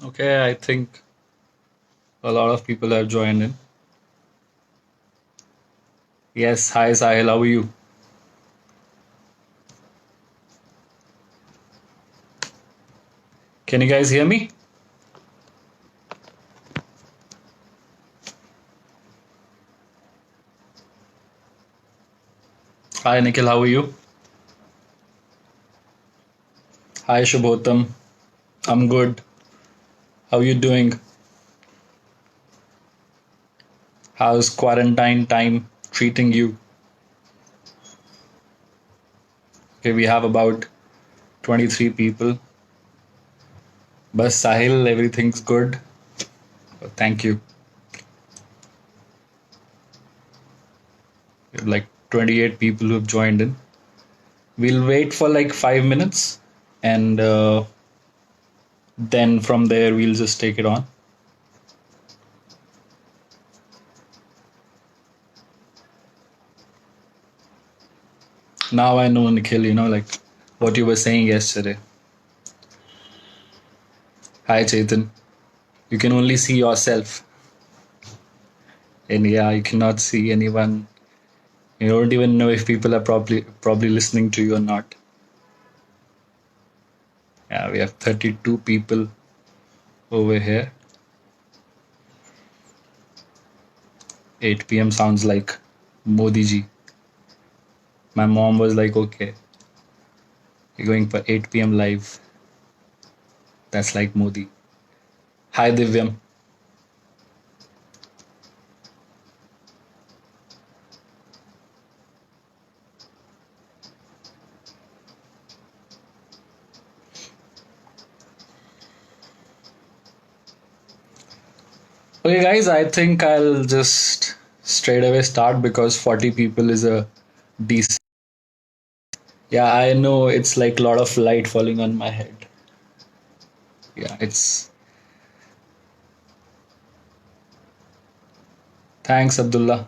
Okay, I think a lot of people have joined in. Yes, hi Sahil, how are you? Can you guys hear me? Hi Nikhil, how are you? Hi Shubhotam, I'm good. How are you doing? How's quarantine time treating you? Okay, we have about 23 people. But Sahil, everything's good. Thank you. We have like 28 people who have joined in. We'll wait for like 5 minutes and then from there we'll just take it on. Now I know, Nikhil, like what you were saying yesterday. Hi, Chetan. You can only see yourself. And yeah, you cannot see anyone. You don't even know if people are probably listening to you or not. Yeah, we have 32 people over here. 8 p.m. sounds like Modi ji. My mom was like, okay, you're going for 8 p.m. live. That's like Modi. Hi, Divyam. Okay, guys, I think I'll just straight away start because 40 people is a decent. Yeah, I know it's like a lot of light falling on my head. Yeah, it's. Thanks, Abdullah.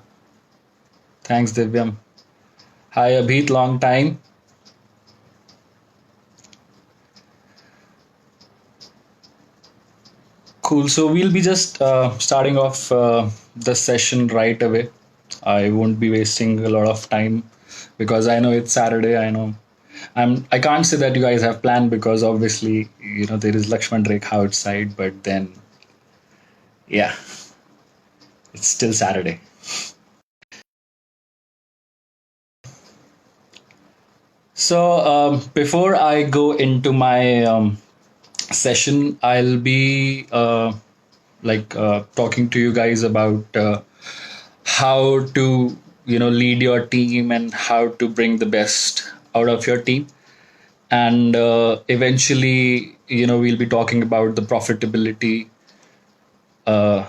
Thanks, Divyam. Hi, Abhit, long time. Cool. So we'll be just starting off the session right away. I won't be wasting a lot of time because I know it's Saturday. I know I can't say that you guys have planned because obviously there is Lakshman Rekha outside, but then yeah, it's still Saturday. So before I go into my session, I'll be talking to you guys about how to lead your team and how to bring the best out of your team, and eventually we'll be talking about the profitability uh,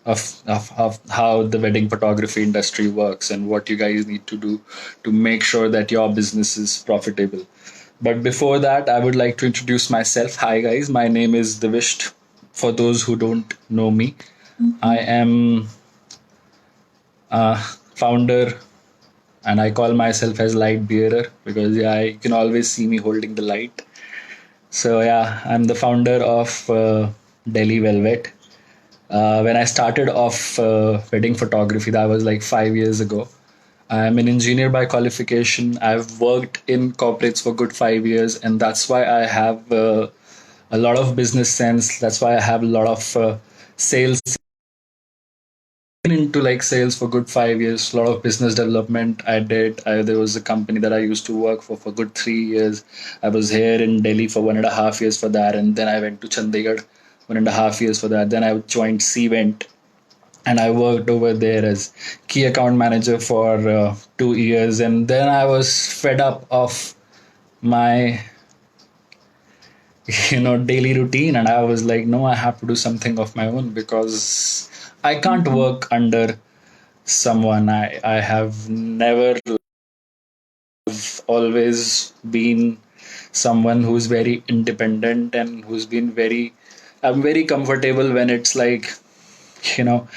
of how the wedding photography industry works and what you guys need to do to make sure that your business is profitable. But before that, I would like to introduce myself. Hi guys, my name is Divishth. For those who don't know me, I am founder, and I call myself as light bearer because yeah, you can always see me holding the light. So yeah, I'm the founder of Delhi Velvet. When I started off wedding photography, that was like 5 years ago. I'm an engineer by qualification. I've worked in corporates for good 5 years, and that's why I have a lot of business sense. That's why I have a lot of sales into like sales for good 5 years. A lot of business development I did. There was a company that I used to work for good 3 years. I was here in Delhi for 1.5 years for that, and then I went to Chandigarh 1.5 years for that. Then I joined Cvent, and I worked over there as key account manager for 2 years, and then I was fed up of my daily routine, and I was like, no, I have to do something of my own because I can't work under someone. I have never always been someone who's very independent and who's been very I'm very comfortable when it's like you know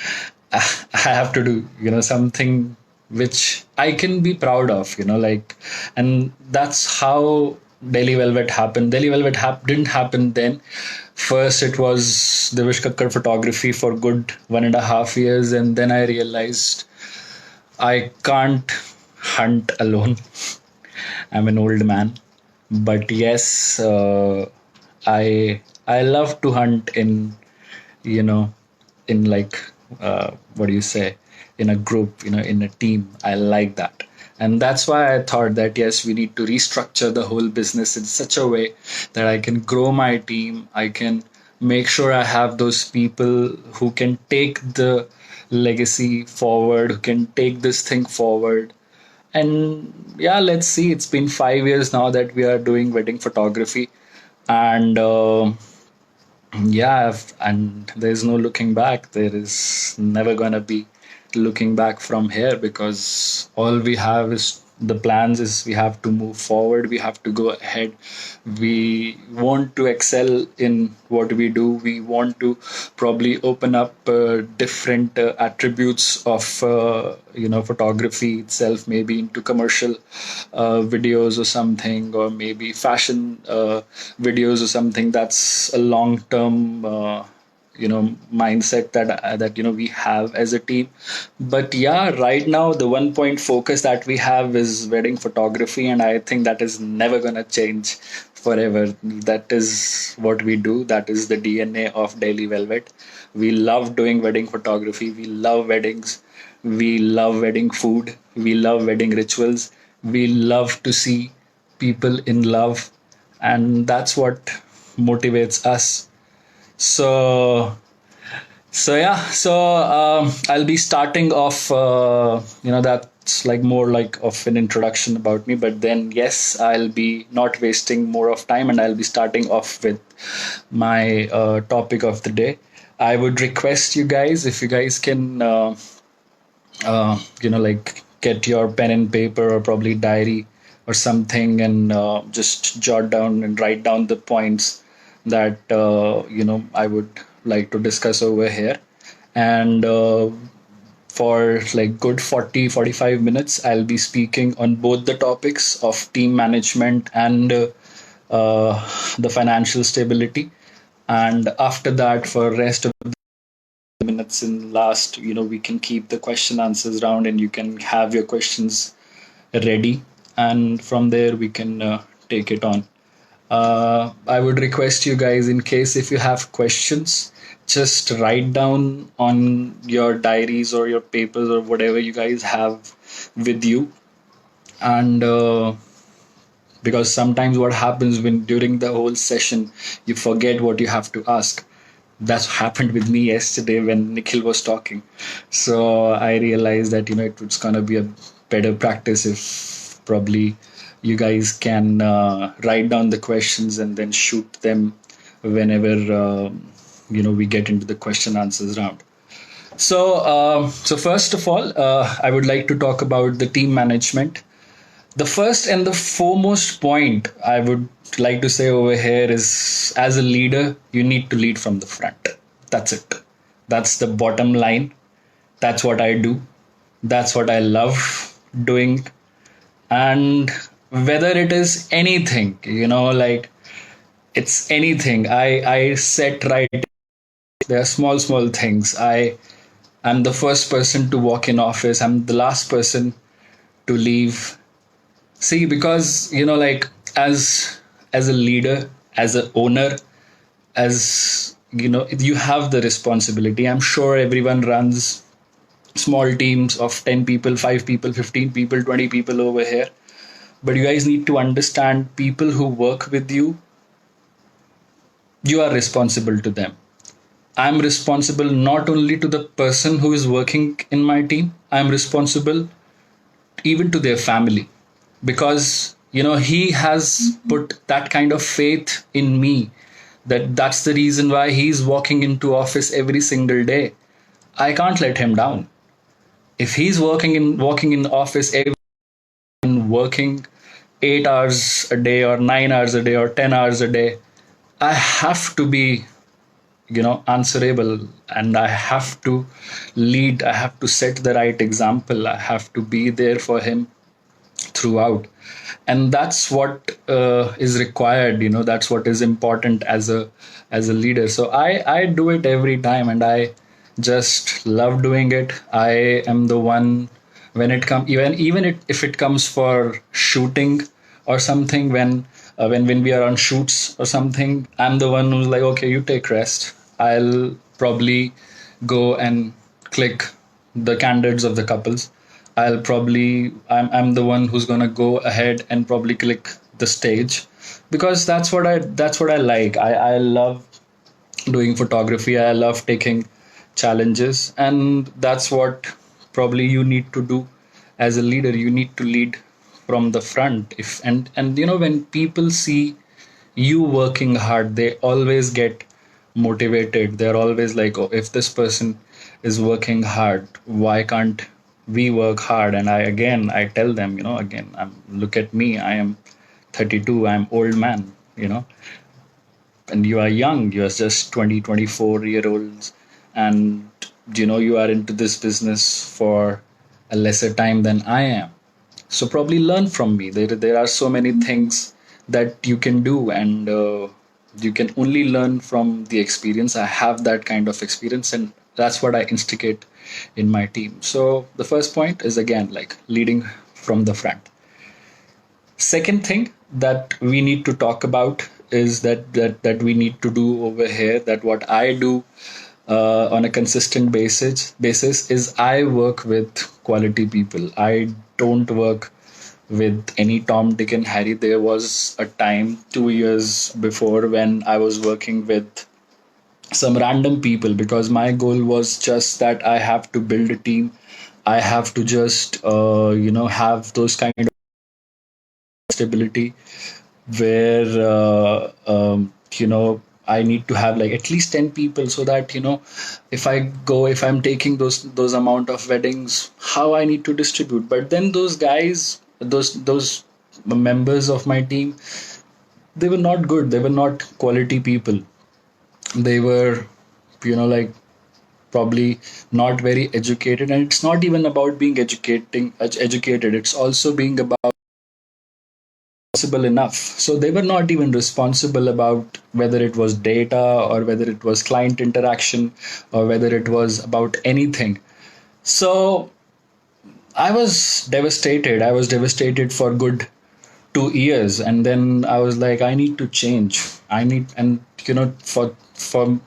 I have to do something which I can be proud of, like. And that's how Delhi Velvet happened. Delhi Velvet didn't happen then. First, it was Divishth Kakkar photography for good 1.5 years, and then I realized I can't hunt alone. I'm an old man, but yes, I love to hunt in, you know, in like what do you say, in a group, in a team. I like that. And that's why I thought that yes, we need to restructure the whole business in such a way that I can grow my team. I can make sure I have those people who can take the legacy forward, who can take this thing forward. And yeah, let's see, it's been 5 years now that we are doing wedding photography. And yeah, and there's no looking back. There is never going to be looking back from here, because all we have is the plans, is we have to move forward, we have to go ahead. We want to excel in what we do. We want to probably open up different attributes of photography itself, maybe into commercial videos or something, or maybe fashion videos or something. That's a long term mindset that we have as a team. But yeah, right now the one point focus that we have is wedding photography, and I think that is never going to change forever. That is what we do. That is the DNA of Daily Velvet. We love doing wedding photography. We love weddings. We love wedding food. We love wedding rituals. We love to see people in love, and that's what motivates us. So I'll be starting off. That's like more like of an introduction about me. But then, yes, I'll be not wasting more of time, and I'll be starting off with my topic of the day. I would request you guys, if you guys can, like get your pen and paper or probably diary or something, and just jot down and write down the points that I would like to discuss over here. And for like good 40-45 minutes, I'll be speaking on both the topics of team management and the financial stability. And after that, for rest of minutes in last, we can keep the question answers round, and you can have your questions ready, and from there we can take it on. I would request you guys, in case if you have questions, just write down on your diaries or your papers or whatever you guys have with you. And because sometimes what happens when during the whole session you forget what you have to ask. That's what happened with me yesterday when Nikhil was talking. So I realized that it's gonna be a better practice if probably you guys can write down the questions and then shoot them whenever we get into the question answers round. So first of all, I would like to talk about the team management. The first and the foremost point I would like to say over here is, as a leader, you need to lead from the front. That's it. That's the bottom line. That's what I do. That's what I love doing. And whether it is anything, like it's anything, I set right. There are small things. I'm the first person to walk in office. I'm the last person to leave. See, because like as a leader, as an owner, as you have the responsibility. I'm sure everyone runs small teams of 10 people, 5 people, 15 people, 20 people over here. But you guys need to understand, people who work with you, you are responsible to them. I'm responsible not only to the person who is working in my team, I'm responsible even to their family, because he has put that kind of faith in me, that's the reason why he's walking into office every single day. I can't let him down. If he's walking in office every and working 8 hours a day or 9 hours a day or 10 hours a day, I have to be answerable, and I have to lead. I have to set the right example. I have to be there for him. throughout. And that's what is required, that's what is important as a leader. So I do it every time, and I just love doing it. I am the one, when it comes, if it comes for shooting or something, when we are on shoots or something, I'm the one who's like, okay, you take rest. I'll probably go and click the candidates of the couples. I'm the one who's gonna go ahead and probably click the stage, because that's what I like. I love doing photography. I love taking challenges, and that's what probably you need to do as a leader. You need to lead from the front. If and when people see you working hard, they always get motivated. They're always like, oh, if this person is working hard, why can't we work hard? And I tell them, again, look at me. I am 32. I'm old man, and you are young. You are just 20, 24-year olds, and you are into this business for a lesser time than I am. So probably learn from me. There are so many things that you can do, and you can only learn from the experience. I have that kind of experience, and that's what I instigate in my team. So the first point is, again, like leading from the front. Second thing that we need to talk about is that we need to do over here, that what I do on a consistent basis is I work with quality people. I don't work with any Tom, Dick, and Harry. There was a time 2 years before when I was working with some random people, because my goal was just that I have to build a team. I have to just have those kind of stability where I need to have like at least 10 people, so that if I'm taking those amount of weddings, how I need to distribute. But then those guys, those members of my team, they were not good. They were not quality people. They were, like, probably not very educated. And it's not even about being educated. It's also being about responsible enough. So they were not even responsible about whether it was data, or whether it was client interaction, or whether it was about anything. So I was devastated. I was devastated for good 2 years, and then I was like, I need to change. I need, and for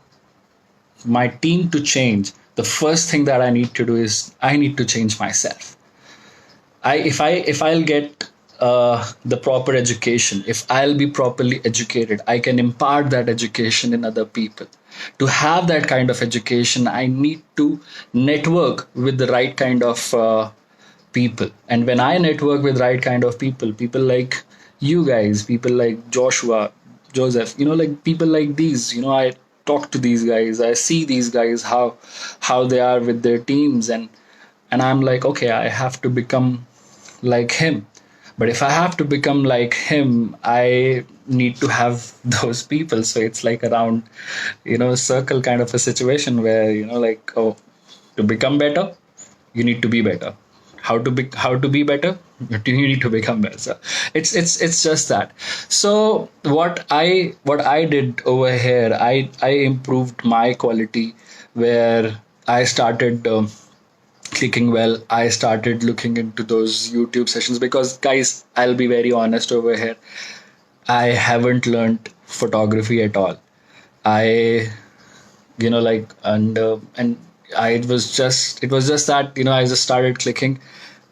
my team to change, the first thing that I need to do is I need to change myself. If I'll get the proper education, if I'll be properly educated, I can impart that education in other people. To have that kind of education, I need to network with the right kind of people. And when I network with right kind of people like you guys, people like Joshua, Joseph, like people like these, I talk to these guys, I see these guys, how they are with their teams, and I'm like, okay, I have to become like him. But if I have to become like him, I need to have those people. So it's like around, circle kind of a situation where, like, oh, to become better, you need to be better. How to be better? You need to become better. So it's just that. So what I did over here, I improved my quality, where I started. Clicking well. I started looking into those YouTube sessions, because, guys, I'll be very honest over here. I haven't learned photography at all. I, like, and I it was just that, I just started clicking,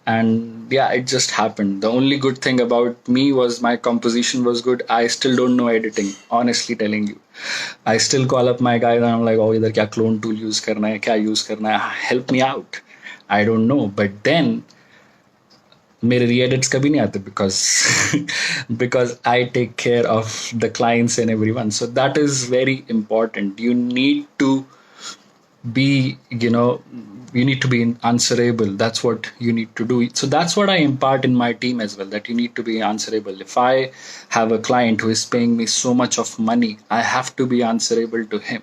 and yeah, it just happened. The only good thing about me was my composition was good. I still don't know editing, honestly telling you. I still call up my guys, and I'm like, oh, इधर क्या clone tool use करना है, क्या use करना है, help me out. I don't know. But then मेरे re-edits कभी नहीं आते, because I take care of the clients and everyone. So that is very important. You need to be, you need to be answerable. That's what you need to do. So that's what I impart in my team as well, that you need to be answerable. If I have a client who is paying me so much of money, I have to be answerable to him.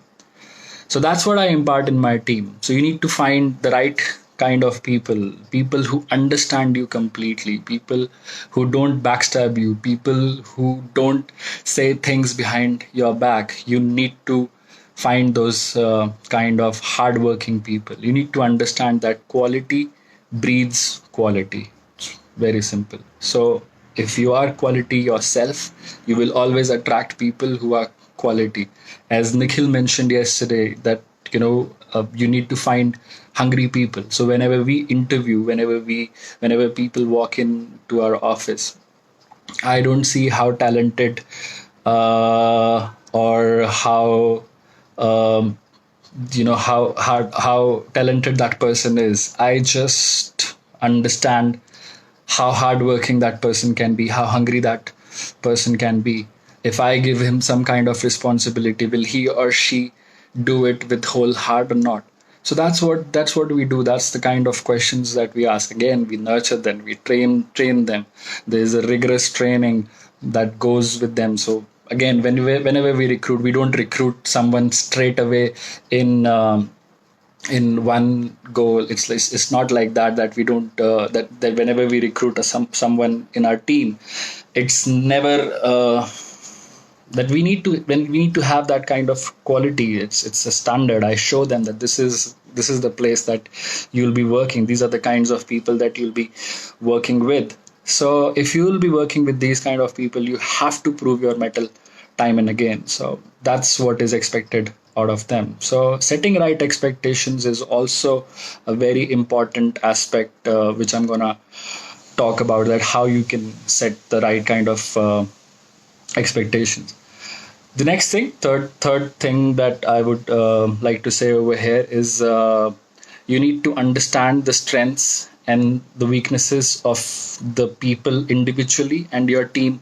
So that's what I impart in my team. So you need to find the right kind of people, people who understand you completely, people who don't backstab you, people who don't say things behind your back. You need to find those kind of hardworking people. You need to understand that quality breeds quality. Very simple. So if you are quality yourself, you will always attract people who are quality. As Nikhil mentioned yesterday, that you need to find hungry people. So whenever we interview, whenever people walk into our office, I don't see how talented or how um, how talented that person is. I just understand how hardworking that person can be, how hungry that person can be. If I give him some kind of responsibility, will he or she do it with whole heart or not? So that's what we do. That's the kind of questions that we ask. Again, we nurture them, we train them. There's a rigorous training that goes with them. So again, whenever we recruit, we don't recruit someone straight away in one goal. It's not like that we don't that whenever we recruit someone in our team, it's never that we need to have that kind of quality. It's a standard. I show them that this is the place that you'll be working. These are the kinds of people that you'll be working with. So if you will be working with these kind of people, you have to prove your mettle time and again. So that's what is expected out of them. So setting right expectations is also a very important aspect, which I'm gonna talk about, that how you can set the right kind of expectations. The next thing, third thing that I would like to say over here is you need to understand the strengths and the weaknesses of the people individually and your team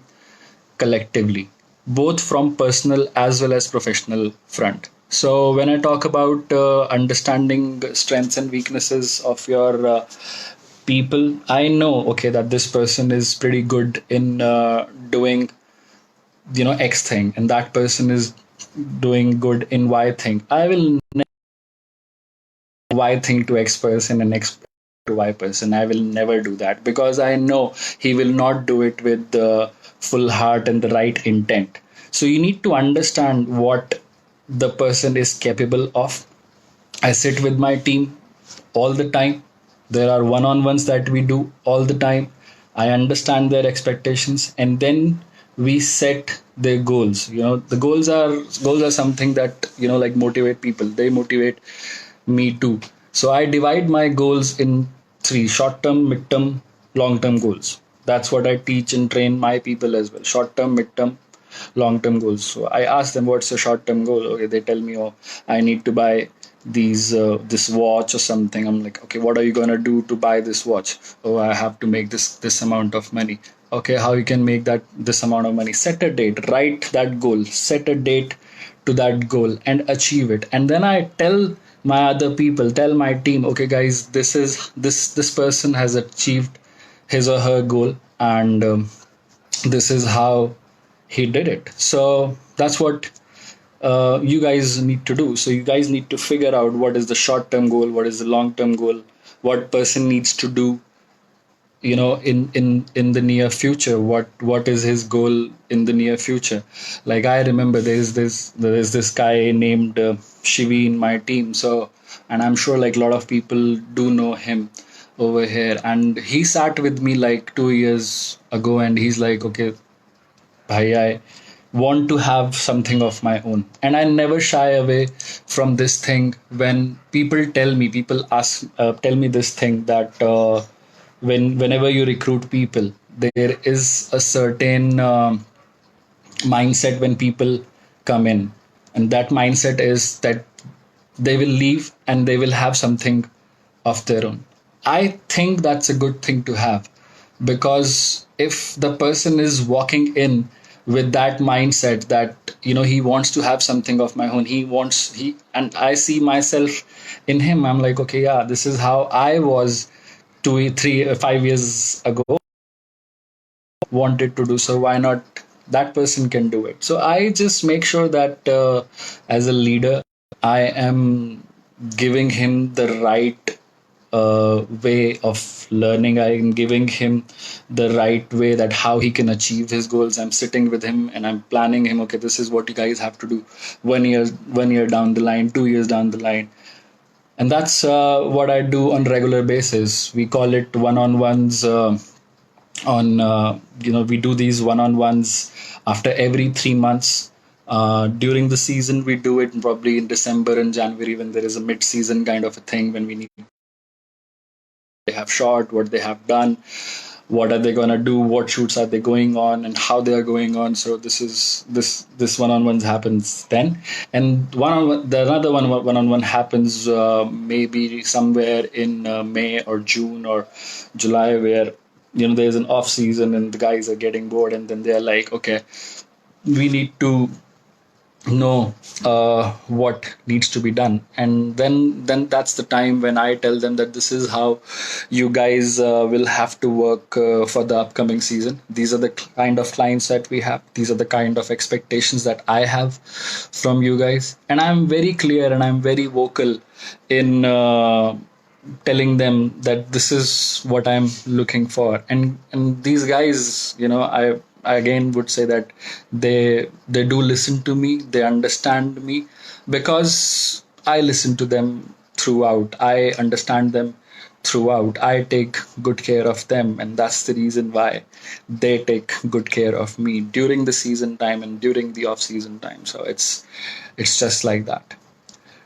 collectively, both from personal as well as professional front. So when I talk about understanding strengths and weaknesses of your people, I know, okay, that this person is pretty good in doing X thing, and that person is doing good in Y thing. I will Y thing to X person and X to Y person. I will never do that, because I know he will not do it with the full heart and the right intent. So you need to understand what the person is capable of. I sit with my team all the time. There are one on ones that we do all the time. I understand their expectations, and then we set their goals. The goals are something that like motivate people. They motivate me too. So I divide my goals in three: short term, mid term, long term goals. That's what I teach and train my people as well: short term, mid term, long term goals. So I ask them, what's your short term goal? Okay, they tell me, oh, I need to buy this watch or something. I'm like, okay, what are you gonna do to buy this watch? Oh, I have to make this amount of money. Okay, how you can make that this amount of money? Set a date, write that goal, set a date to that goal and achieve it. And then I tell my other people, tell my team, okay guys, this person has achieved his or her goal, and this is how he did it. So that's what you guys need to do. So you guys need to figure out what is the short term goal, what is the long term goal, what person needs to do in the near future, what is his goal in the near future. Like I remember there's this guy named Shivi in my team. So, and I'm sure like a lot of people do know him over here, and he sat with me like 2 years ago, and he's like, okay bhai, I want to have something of my own. And I never shy away from this thing. When people tell me this thing, that whenever you recruit people, there is a certain mindset when people come in, and that mindset is that they will leave and they will have something of their own. I think that's a good thing to have, because if the person is walking in with that mindset that he wants to have something of my own, he and I see myself in him. I'm like, okay, yeah, this is how I was 2 3 5 years ago, wanted to do. So why not that person can do it? So I just make sure that as a leader, I am giving him the right way of learning. I'm giving him the right way that how he can achieve his goals. I'm sitting with him and I'm planning him. Okay, this is what you guys have to do. 1 year down the line, 2 years down the line, and that's what I do on regular basis. We call it one-on-ones. On we do these one-on-ones after every 3 months. During the season, we do it probably in December and January when there is a mid-season kind of a thing when we need they have shot, what they have done, what are they gonna do, what shoots are they going on, and how they are going on. So this one-on-ones happens then, and the another one-on-one happens maybe somewhere in May or June or July, where there's an off season and the guys are getting bored, and then they're like, okay, we need to know what needs to be done, and then that's the time when I tell them that this is how you guys will have to work for the upcoming season. These are the kind of clients that we have, these are the kind of expectations that I have from you guys, and I'm very clear and I'm very vocal in telling them that this is what I'm looking for. And these guys, I again would say that they do listen to me, they understand me, because I listen to them throughout, I understand them throughout, I take good care of them, and that's the reason why they take good care of me during the season time and during the off season time. So it's just like that.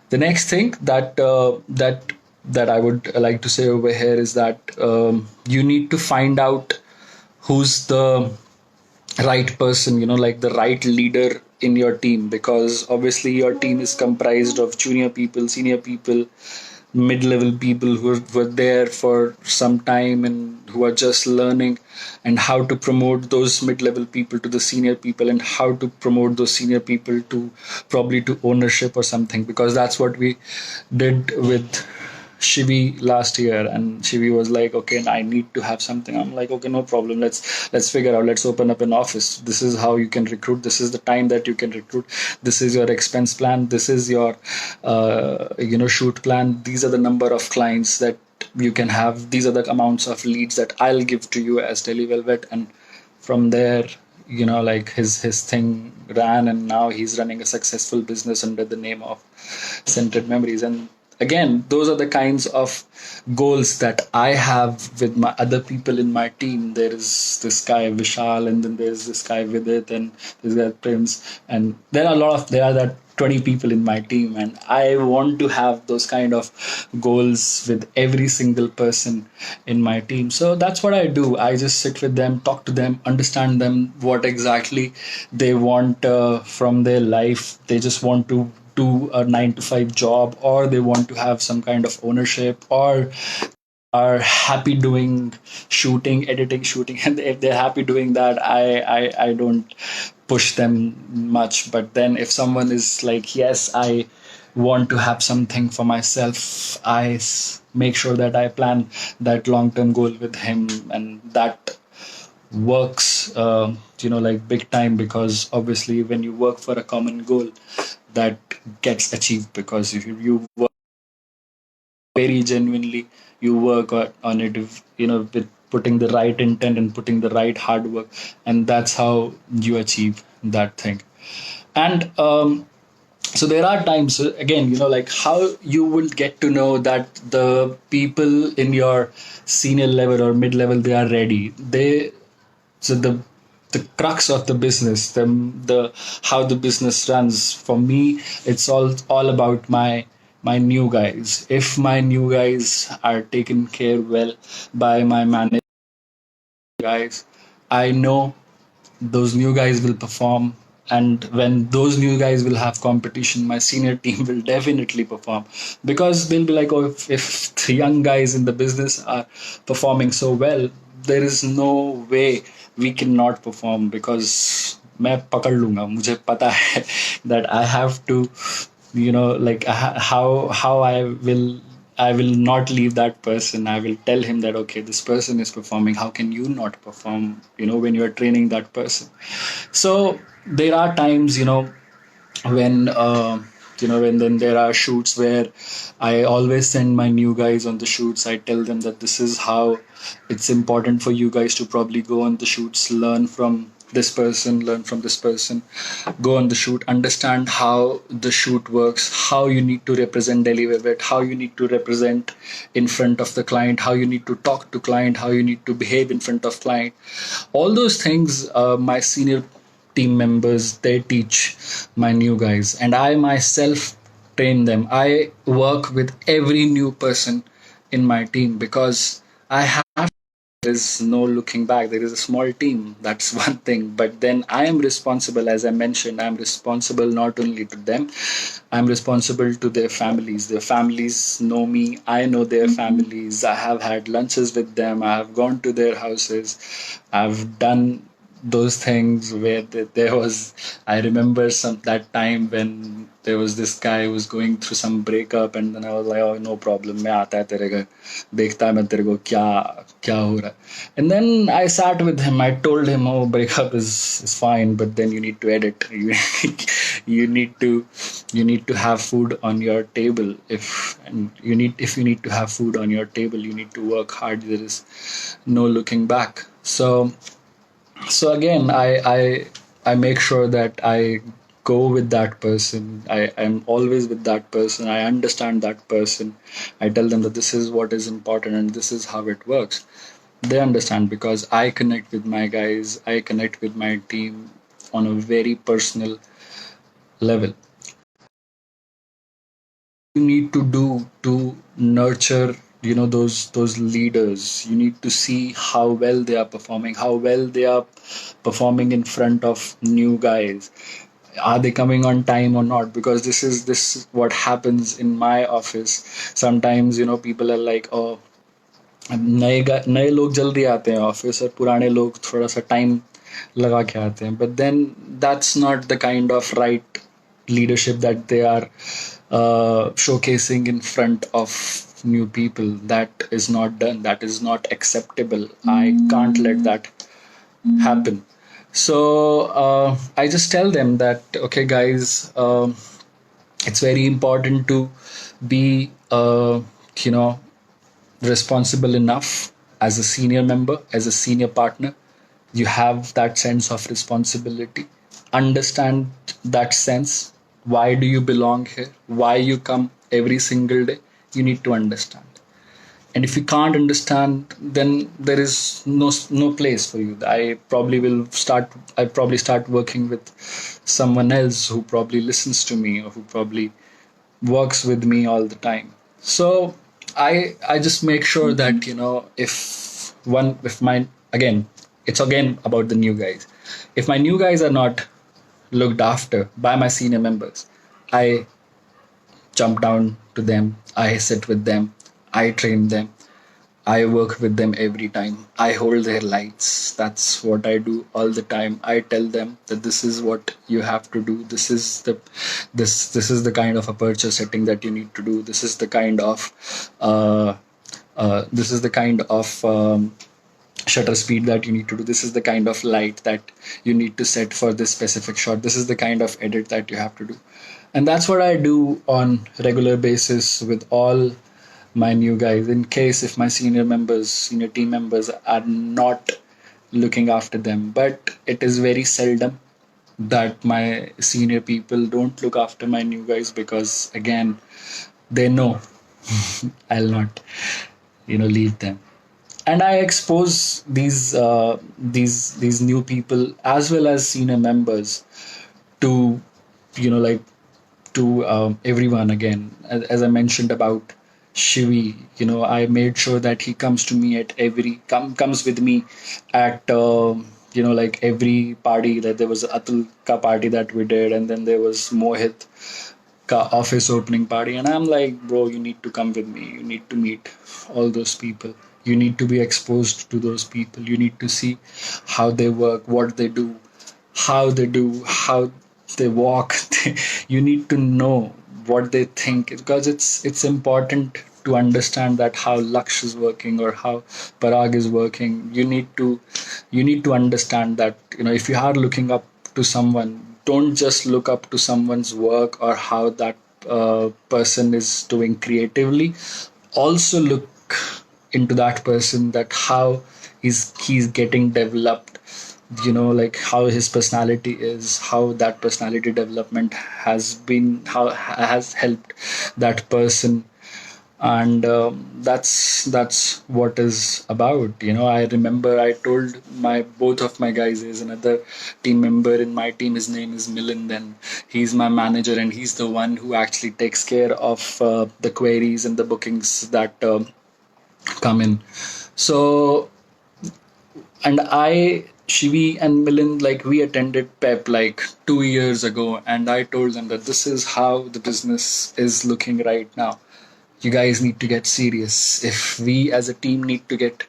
The next thing that I would like to say over here is that you need to find out who's the right person, like the right leader in your team, because obviously your team is comprised of junior people, senior people, mid-level people who are there for some time and who are just learning, and how to promote those mid-level people to the senior people, and how to promote those senior people to probably to ownership or something, because that's what we did with Shivi last year. And Shivi was like, okay, I need to have something. I'm like, okay, no problem, let's figure out, let's open up an office. This is how you can recruit, this is the time that you can recruit, this is your expense plan, this is your shoot plan, these are the number of clients that you can have, these are the amounts of leads that I'll give to you as Televelvet. And from there, like his thing ran, and now he's running a successful business under the name of Centered Memories. And again, those are the kinds of goals that I have with my other people in my team. There is this guy Vishal, and then there's this guy Vidit, and there's that Prince, and there are that 20 people in my team, and I want to have those kind of goals with every single person in my team. So that's what I do. I just sit with them, talk to them, understand them, what exactly they want from their life. They just want to do a 9 to 5 job, or they want to have some kind of ownership, or are happy doing shooting, editing, shooting. And if they're happy doing that, I don't push them much. But then if someone is like, yes, I want to have something for myself, make sure that I plan that long term goal with him, and that works like big time, because obviously when you work for a common goal, that gets achieved, because if you work very genuinely, you work on it, with putting the right intent and putting the right hard work, and that's how you achieve that thing. And so there are times, again, like how you will get to know that the people in your senior level or mid level, they are ready. So the crux of the business, the how the business runs, for me, it's all about my new guys. If my new guys are taken care well by my manager guys, I know those new guys will perform. And when those new guys will have competition, my senior team will definitely perform, because they'll be like, oh, if the young guys in the business are performing so well, there is no way we cannot perform, because मैं पकड़ लूंगा, मुझे पता है that I have to, like how I will not leave that person. I will tell him that, okay, this person is performing. How can you not perform, when you are training that person? So there are times, when And then there are shoots where I always send my new guys on the shoots. I tell them that this is how it's important for you guys to probably go on the shoots, learn from this person, learn from this person, go on the shoot, understand how the shoot works, how you need to represent Delhi Vivid, how you need to represent in front of the client, how you need to talk to client, how you need to behave in front of client. All those things, my senior team members, they teach my new guys, and I myself train them. I work with every new person in my team because I have, there is no looking back. There is a small team. That's one thing. But then I am responsible, as I mentioned, I'm responsible not only to them, I'm responsible to their families. Their families know me. I know their families. I have had lunches with them. I have gone to their houses. I've done those things where there was, I remember some that time when there was this guy who was going through some breakup, and then I was like, oh, no problem, मैं आता है तेरे घर, देखता है मैं तेरे को क्या क्या हो रहा है. And then I sat with him. I told him, oh, breakup is fine, but then you need to edit. You need to have food on your table. If you need to have food on your table, you need to work hard. There is no looking back. So again, I make sure that I go with that person. I'm always with that person. I understand that person. I tell them that this is what is important and this is how it works. They understand because I connect with my guys. I connect with my team on a very personal level. You need to do to nurture, those leaders. You need to see how well they are performing, how well they are performing in front of new guys. Are they coming on time or not? Because this is what happens in my office. Sometimes, people are like, oh, नए लोग जल्दी आते हैं office और पुराने लोग थोड़ा सा टाइम लगा के आते हैं. But then that's not the kind of right leadership that they are showcasing in front of new people. That is not done. That is not acceptable. I can't let that happen. So I just tell them that, okay, guys, it's very important to be, you know, responsible enough as a senior member, as a senior partner. You have that sense of responsibility. Understand that sense. Why do you belong here? Why you come every single day? You need to understand. And if you can't understand, then there is no place for you. I probably start working with someone else who probably listens to me or who probably works with me all the time. So I just make sure that, if my, again, it's again about the new guys. If my new guys are not looked after by my senior members, I jump down to them, I sit with them, I train them, I work with them every time. I hold their lights. That's what I do all the time. I tell them that this is what you have to do. This is the kind of aperture setting that you need to do. This is the kind of shutter speed that you need to do. This is the kind of light that you need to set for this specific shot. This is the kind of edit that you have to do. And that's what I do on regular basis with all my new guys, in case if my senior team members are not looking after them. But it is very seldom that my senior people don't look after my new guys, because again, they know I'll not, leave them. And I expose these new people as well as senior members to, like, to everyone. Again, as I mentioned about Shivi, I made sure that he comes to me at comes with me at like every party. That there was Atul ka party that we did, and then there was Mohit ka office opening party, and I'm like, bro, you need to come with me. You need to meet all those people. You need to be exposed to those people. You need to see how they work, what they do, how they walk. You need to know what they think, because it's important to understand that how Laksh is working or how Parag is working. You need to understand that, if you are looking up to someone, don't just look up to someone's work or how that person is doing creatively, also look into that person, that how he's getting developed, like how his personality is, how that personality development has been, how has helped that person. And that's what is about. I remember I told my both of my guys. There's another team member in my team, his name is Milind, and he's my manager, and he's the one who actually takes care of the queries and the bookings that come in. So, and Shivi and Milind, like, we attended PEP like 2 years ago, and I told them that this is how the business is looking right now. You guys need to get serious. If we as a team need to get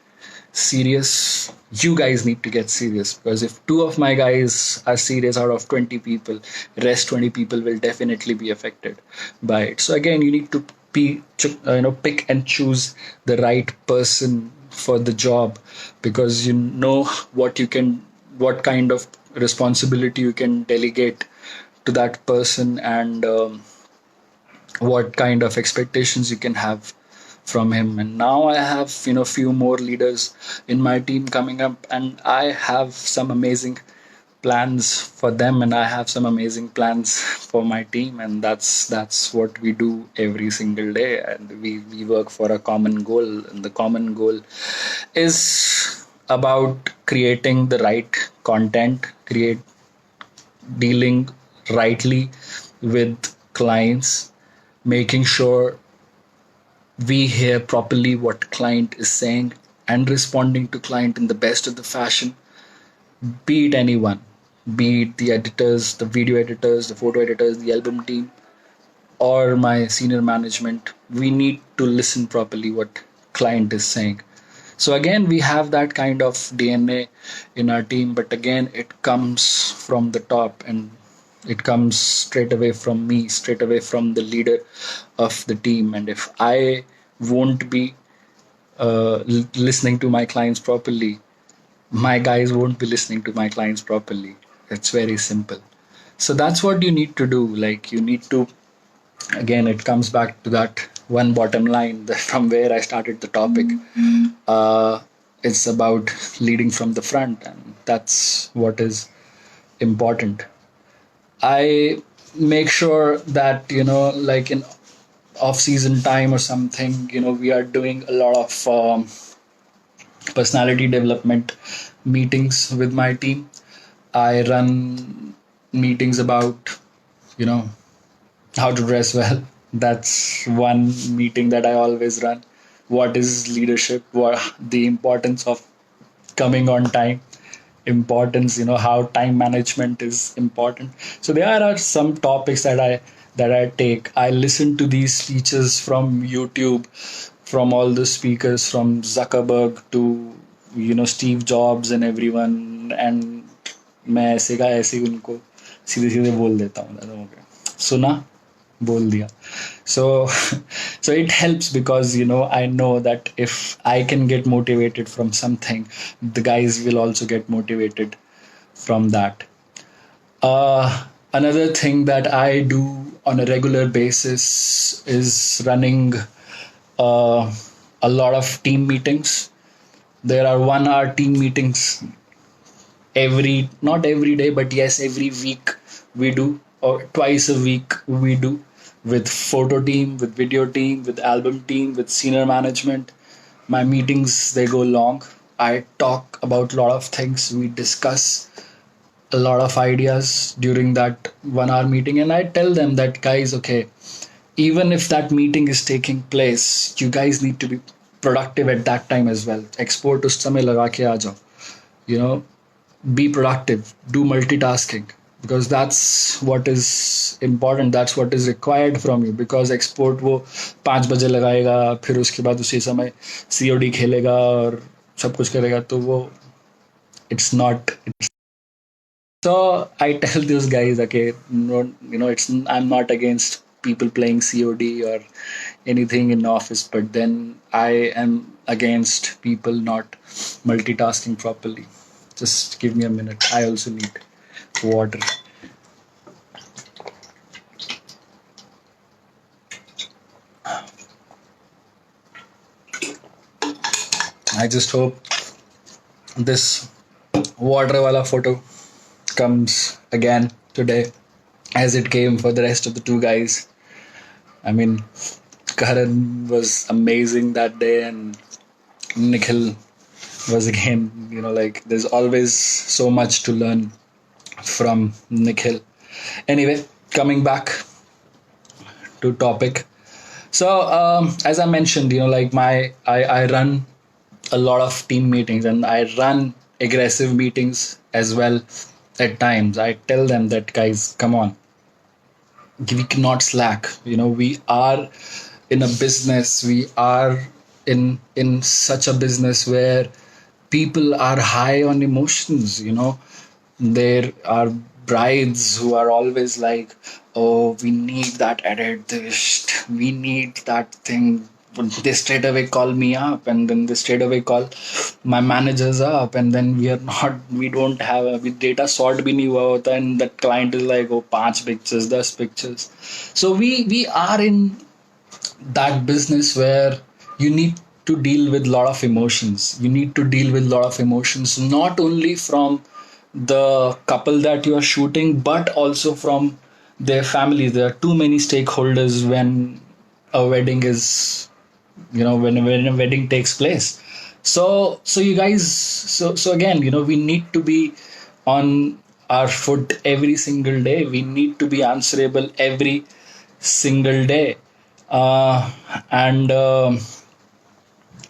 serious, you guys need to get serious, because if two of my guys are serious out of 20 people, rest 20 people will definitely be affected by it. So again, you need to pick and choose the right person for the job, because you know what kind of responsibility you can delegate to that person, and what kind of expectations you can have from him. And now I have few more leaders in my team coming up, and I have some amazing plans for them, and I have some amazing plans for my team. And that's what we do every single day, and we work for a common goal. And the common goal is about creating the right content, create dealing rightly with clients, making sure we hear properly what client is saying, and responding to client in the best of the fashion, be it anyone, be it the editors, the video editors, the photo editors, the album team, or my senior management. We need to listen properly what client is saying. So again, we have that kind of DNA in our team, but again, it comes from the top, and it comes straight away from me, straight away from the leader of the team. And if I won't be listening to my clients properly, my guys won't be listening to my clients properly. It's very simple. So that's what you need to do. Like, you need to, again, it comes back to that one bottom line from where I started the topic. uh, it's about leading from the front, and that's what is important. I make sure that, like in off season time or something, we are doing a lot of personality development meetings with my team. I run meetings about, you know how to dress well. That's one meeting that I always run. What is leadership? What the importance of coming on time? Importance, how time management is important. So there are some topics that I take. I listen to these speeches from YouTube, from all the speakers, from Zuckerberg to Steve Jobs and everyone, and मैं ऐसे का ऐसे ही उनको सीधे सीधे बोल देता हूँ, सुना, बोल दिया. So so it helps, because I know that if I can get motivated from something, the guys will also get motivated from that. Another thing that I do on a regular basis is running uh, a lot of team meetings. There are 1 hour team meetings every, not every day, but yes, every week we do, or twice a week we do, with photo team, with video team, with album team, with senior management. My meetings, they go long. I talk about a lot of things. We discuss a lot of ideas during that 1 hour meeting, and I tell them that, guys, okay, even if that meeting is taking place, you guys need to be productive at that time as well. Export उस समय लगा के आ जाओ. You know, be productive, do multitasking, because that's what is important, that's what is required from you. Because export वो 5 बजे लगाएगा, फिर उसके बाद उसी समय COD खेलेगा और सब कुछ करेगा, तो वो it's not. So I tell these guys, okay, no, it's, I'm not against people playing COD or anything in office, but then I am against people not multitasking properly. Just give me a minute. I also need water. I just hope this water wala photo comes again today as it came for the rest of the two guys. I mean, Karan was amazing that day, and Nikhil was again, like there's always so much to learn from Nikhil. Anyway, coming back to topic. So, as I mentioned, like I run a lot of team meetings, and I run aggressive meetings as well at times. I tell them that, guys, come on, we cannot slack. We are in a business, we are in such a business where people are high on emotions. There are brides who are always like, oh, we need that edit, we need that thing. They straight away call me up, and then they straight away call my managers up, and then we don't have a data sort bhi nahi hua hota, and that client is like, oh, 5 pictures, 10 pictures. So we are in that business where you need to deal with a lot of emotions. You need to deal with a lot of emotions, not only from the couple that you are shooting, but also from their family. There are too many stakeholders when a wedding is, when a wedding takes place. So you guys, so again, we need to be on our foot every single day. We need to be answerable every single day. uh, and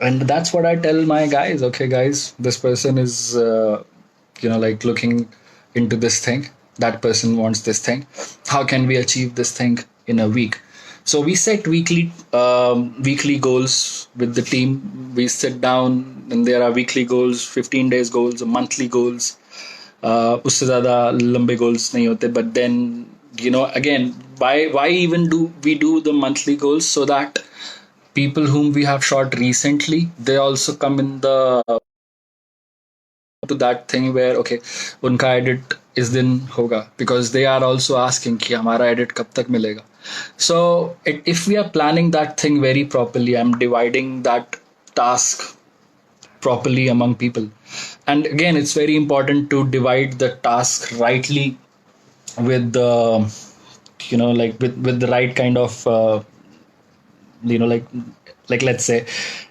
and that's what I tell my guys. Okay, guys, this person is like looking into this thing. That person wants this thing. How can we achieve this thing in a week? So we set weekly goals with the team. We sit down, and there are weekly goals, 15 days goals, monthly goals. उससे ज़्यादा लंबे goals नहीं होते. But then, again, why even do we do the monthly goals? So that people whom we have shot recently, they also come in the to that thing where, okay, उनका edit इस दिन होगा, because they are also asking कि हमारा edit कब तक मिलेगा. So if we are planning that thing very properly, I'm dividing that task properly among people. And again, it's very important to divide the task rightly with the, like with the right kind of you know like let's say,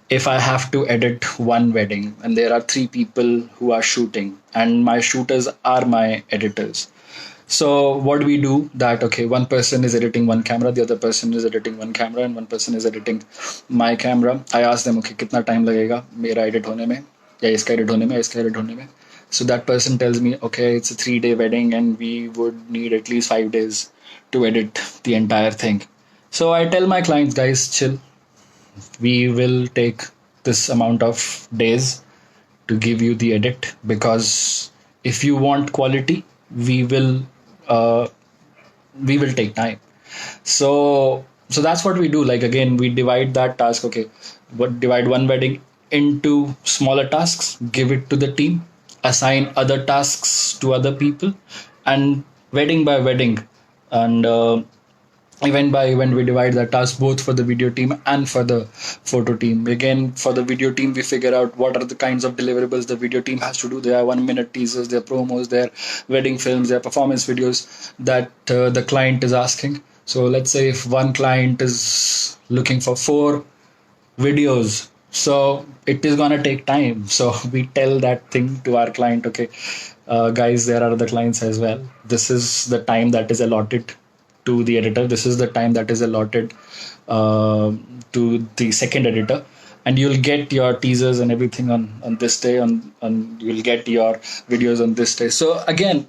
if I have to edit one wedding and there are three people who are shooting, and my shooters are my editors. So what we do that, okay, one person is editing one camera, the other person is editing one camera, and one person is editing my camera. I ask them, okay, कितना time लगेगा मेरा edit होने में, या इसका edit होने में, या इसका edit होने में. So that person tells me, okay, it's a 3-day wedding and we would need at least 5 days to edit the entire thing. So I tell my clients, guys, chill. We will take this amount of days to give you the edit, because if you want quality, we will uh, we will take time. So that's what we do. Like, again, we divide that task. Okay, but divide one wedding into smaller tasks, give it to the team, assign other tasks to other people, and wedding by wedding, and event by event, we divide the task both for the video team and for the photo team. Again, for the video team, we figure out what are the kinds of deliverables the video team has to do. There are 1 minute teasers, there are promos, there are wedding films, there are performance videos that the client is asking. So let's say if one client is looking for 4 videos, so it is going to take time. So we tell that thing to our client, okay, guys, there are other clients as well. This is the time that is allotted to the editor. This is the time that is allotted to the second editor, and you'll get your teasers and everything on this day, on you'll get your videos on this day. So again,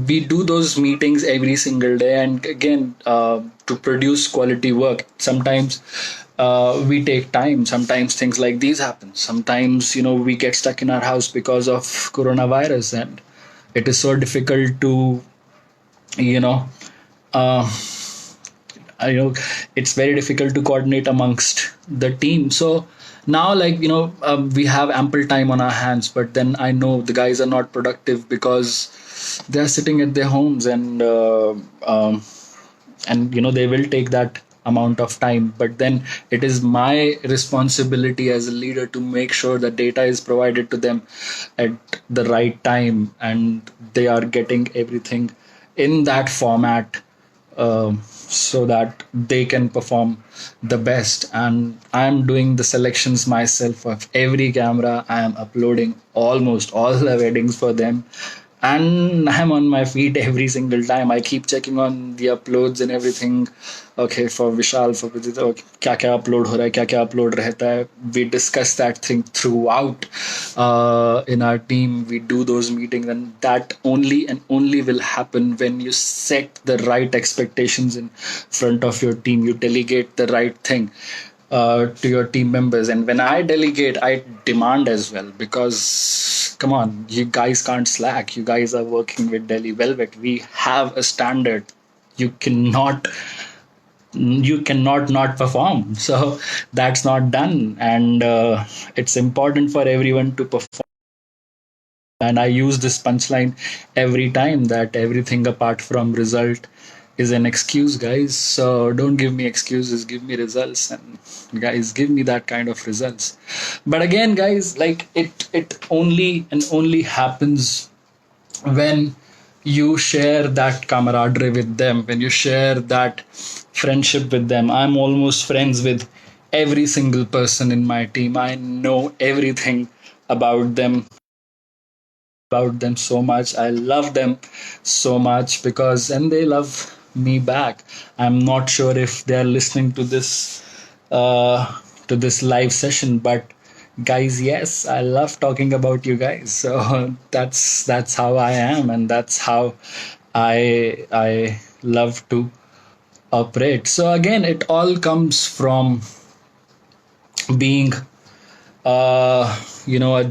we do those meetings every single day, and again, to produce quality work, sometimes we take time. Sometimes things like these happen. Sometimes, we get stuck in our house because of coronavirus, and it is so difficult to, you know uh, it's very difficult to coordinate amongst the team. So now, like, we have ample time on our hands, but then I know the guys are not productive because they are sitting at their homes, and they will take that amount of time, but then it is my responsibility as a leader to make sure that data is provided to them at the right time and they are getting everything in that format, so that they can perform the best. And I'm doing the selections myself of every camera. I am uploading almost all the weddings for them, and I'm on my feet every single time. I keep checking on the uploads and everything. Okay, for Vishal, for Vidit, okay, क्या क्या upload हो रहा है, क्या क्या upload रहता है. We discuss that thing throughout in our team. We do those meetings, and that only and only will happen when you set the right expectations in front of your team. You delegate the right thing to your team members. And when I delegate, I demand as well, because come on, you guys can't slack. You guys are working with Delhi Velvet. We have a standard. You cannot you cannot not perform. So that's not done, and it's important for everyone to perform. And I use this punchline every time, that everything apart from result is an excuse, guys. So don't give me excuses, give me results, and guys, give me that kind of results. But again, guys, like it only and only happens when you share that camaraderie with them, when you share that friendship with them. I'm almost friends with every single person in my team. I know everything about them so much. I love them so much, because and they love me back. I'm not sure if they're listening to this live session, but guys, yes, I love talking about you guys. So that's how I am, and that's how I love to operate. So again, it all comes from being a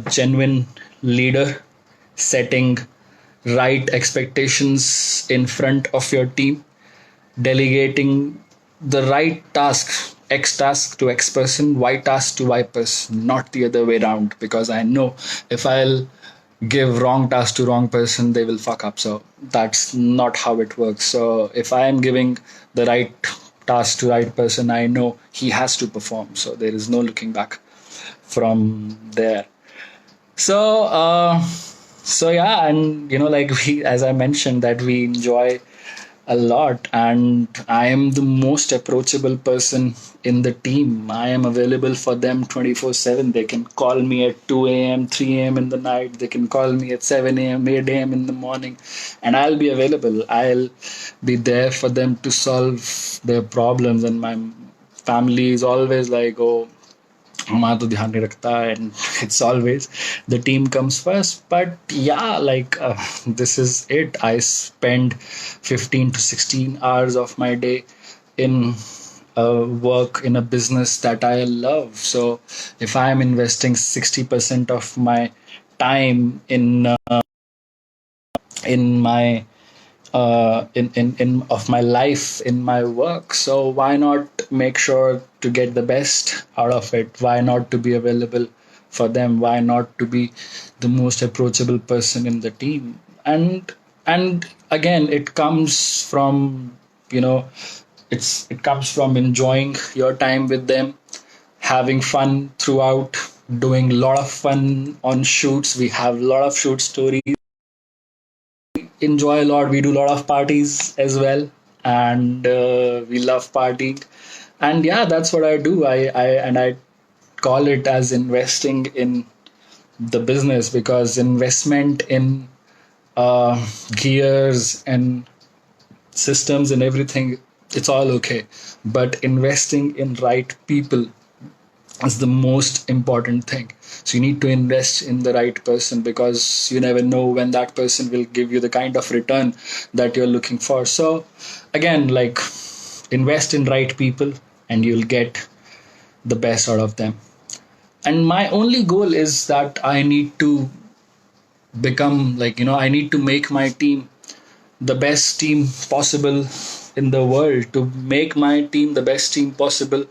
genuine leader, setting right expectations in front of your team, delegating the right task, X task to X person, Y task to Y person, not the other way around. Because I know if I'll give wrong task to wrong person, they will fuck up. So that's not how it works. So if I am giving the right task to right person, I know he has to perform. So there is no looking back from there. So yeah, and like we, as I mentioned, that we enjoy a lot, and I am the most approachable person in the team. I am available for them 24/7. They can call me at 2 a.m., 3 a.m. in the night. They can call me at 7 a.m., 8 a.m. in the morning, and I'll be available. I'll be there for them to solve their problems. And my family is always like, oh, हमारा तो ध्यान नहीं रखता, and it's always the team comes first. But yeah, like this is it. I spend 15 to 16 hours of my day in work in a business that I love. So if I am investing 60% of my time in my in of my life in my work, so why not make sure to get the best out of it? Why not to be available for them? Why not to be the most approachable person in the team? And again, it comes from it comes from enjoying your time with them, having fun throughout, doing a lot of fun on shoots. We have a lot of shoot stories, enjoy a lot. We do a lot of parties as well, and we love partying. And yeah, that's what I do. I call it as investing in the business, because investment in gears and systems and everything, it's all okay. But investing in right people is the most important thing. So you need to invest in the right person, because you never know when that person will give you the kind of return that you're looking for. So again, like, invest in right people and you'll get the best out of them. And my only goal is that I need to become, like, I need to make my team the best team possible in the world. To make my team the best team possible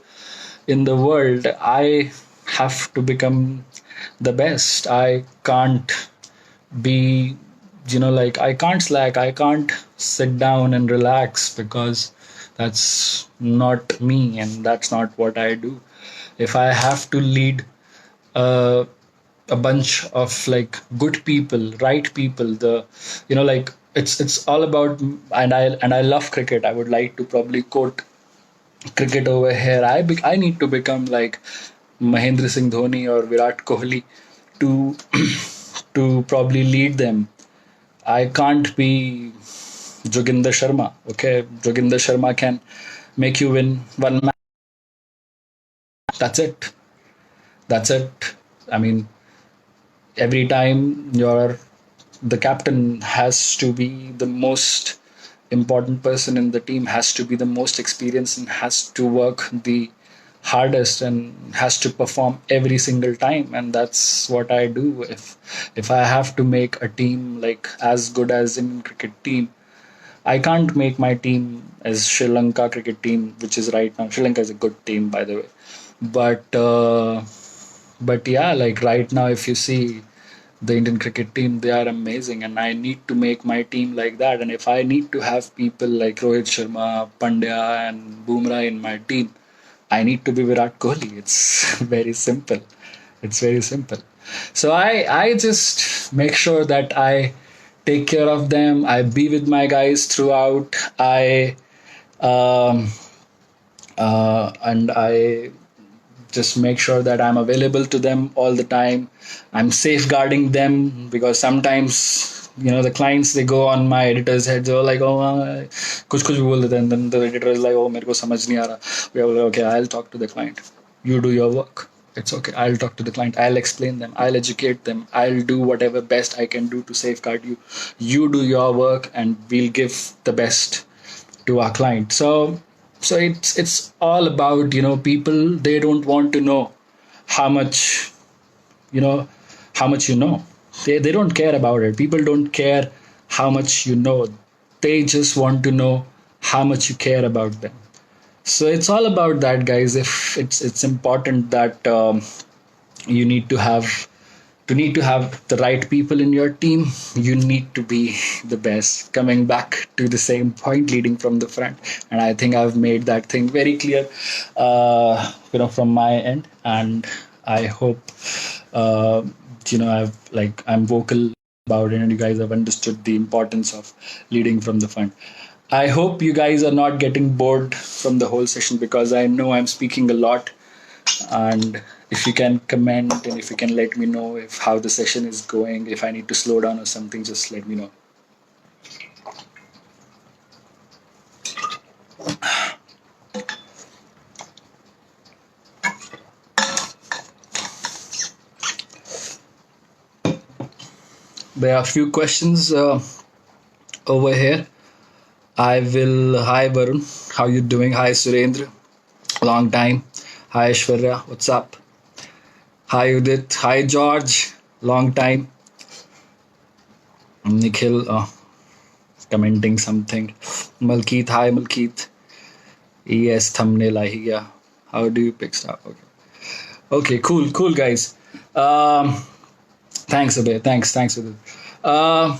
in the world, I have to become the best. I can't be, like, I can't slack. I can't sit down and relax, because That's not me, and that's not what I do. If I have to lead uh, a bunch of like good people, right people, the like it's all about. And I love cricket. I would like to probably quote cricket over here. I need to become like Mahendra Singh Dhoni or Virat Kohli to to probably lead them. I can't be Joginder Sharma. Okay, Joginder Sharma can make you win one match. That's it. That's it. I mean, every time you're the captain has to be the most important person in the team, has to be the most experienced, and has to work the hardest and has to perform every single time. And that's what I do. If I have to make a team like as good as in cricket team, I can't make my team as Sri Lanka cricket team, which is right now. Sri Lanka is a good team, by the way. But yeah, like right now, if you see the Indian cricket team, they are amazing, and I need to make my team like that. And if I need to have people like Rohit Sharma, Pandya, and Bumrah in my team, I need to be Virat Kohli. It's very simple. It's very simple. So I just make sure that I take care of them. I be with my guys throughout. Um, I just make sure that I'm available to them all the time. I'm safeguarding them because sometimes the clients, they go on my editor's head. They're like, oh, kuch kuch bol dete, and then the editor is like, oh, mere ko samajh nahi aa raha. We are like, okay, I'll talk to the client. You do your work. It's okay. I'll talk to the client. I'll explain them. I'll educate them. I'll do whatever best I can do to safeguard you. You do your work, and we'll give the best to our client. So it's all about people. They don't want to know how much you know how much you know. They don't care about it. People don't care how much you know. They just want to know how much you care about them. So it's all about that, guys. If it's important that you need to have the right people in your team. You need to be the best. Coming back to the same point, leading from the front, and I think I've made that thing very clear, from my end, and I hope uh, I'm vocal about it, and you guys have understood the importance of leading from the front. I hope you guys are not getting bored from the whole session because I know I'm speaking a lot. And if you can comment and if you can let me know if how the session is going, if I need to slow down or something, just let me know. There are a few questions over here. Hi Varun, how you doing? Hi Surendra, long time. Hi Ashwarya, what's up? Hi Udit, hi George, long time. Nikhil, commenting something. Malkeet, hi Malkeet. Yes, thumbnail I hear. How do you pick stuff? Okay, cool guys. Um, thanks a bit. Thanks a bit. Uh,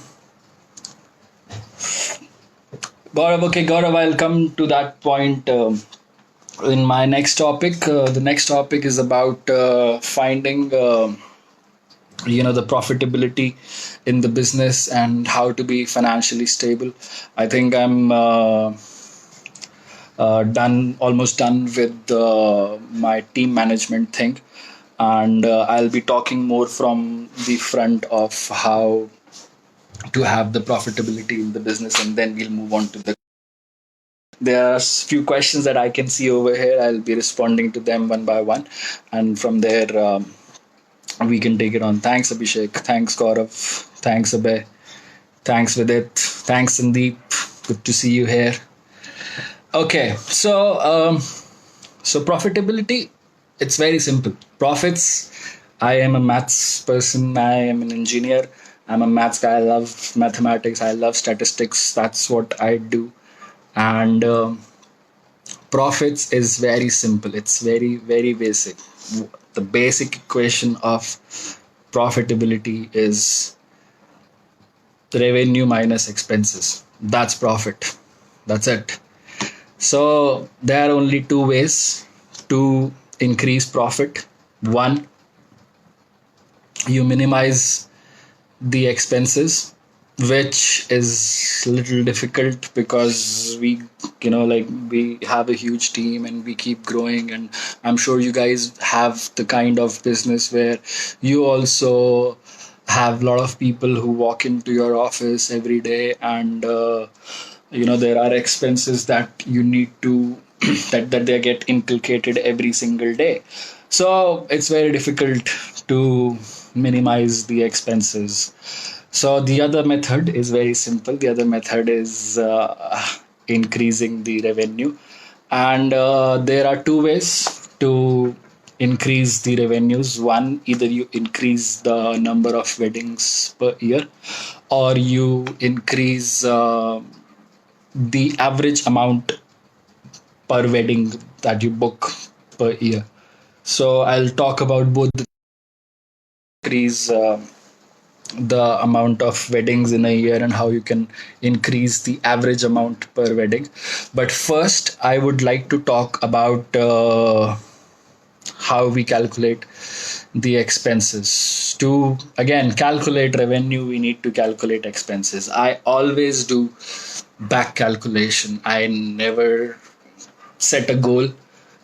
Gaurav, I'll come to that point in my next topic. The next topic is about finding, the profitability in the business and how to be financially stable. I think I'm almost done with my team management thing, and I'll be talking more from the front of how to have the profitability in the business, and then we'll move on to the. There are few questions that I can see over here. I'll be responding to them one by one, and from there we can take it on. Thanks Abhishek. Thanks Gaurav. Thanks Abhay. Thanks Vidit. Thanks Sandeep. Good to see you here. Okay, so profitability, it's very simple. Profits. I am a maths person. I am an engineer. I'm a maths guy. I love mathematics. I love statistics. That's what I do. And profits is very simple. It's very basic. The basic equation of profitability is revenue minus expenses. That's profit. That's it. So there are only two ways to increase profit. One, you minimize the expenses, which is a little difficult because we have a huge team and we keep growing, and I'm sure you guys have the kind of business where you also have a lot of people who walk into your office every day, and there are expenses that you need to that they get inculcated every single day. So it's very difficult to minimize the expenses. So the other method is very simple. The other method is increasing the revenue, and there are two ways to increase the revenues. One, either you increase the number of weddings per year, or you increase the average amount per wedding that you book per year. So I'll talk about both the increase the amount of weddings in a year and how you can increase the average amount per wedding. But first, I would like to talk about how we calculate the expenses. To again calculate revenue, we need to calculate expenses. I always do back calculation. I never set a goal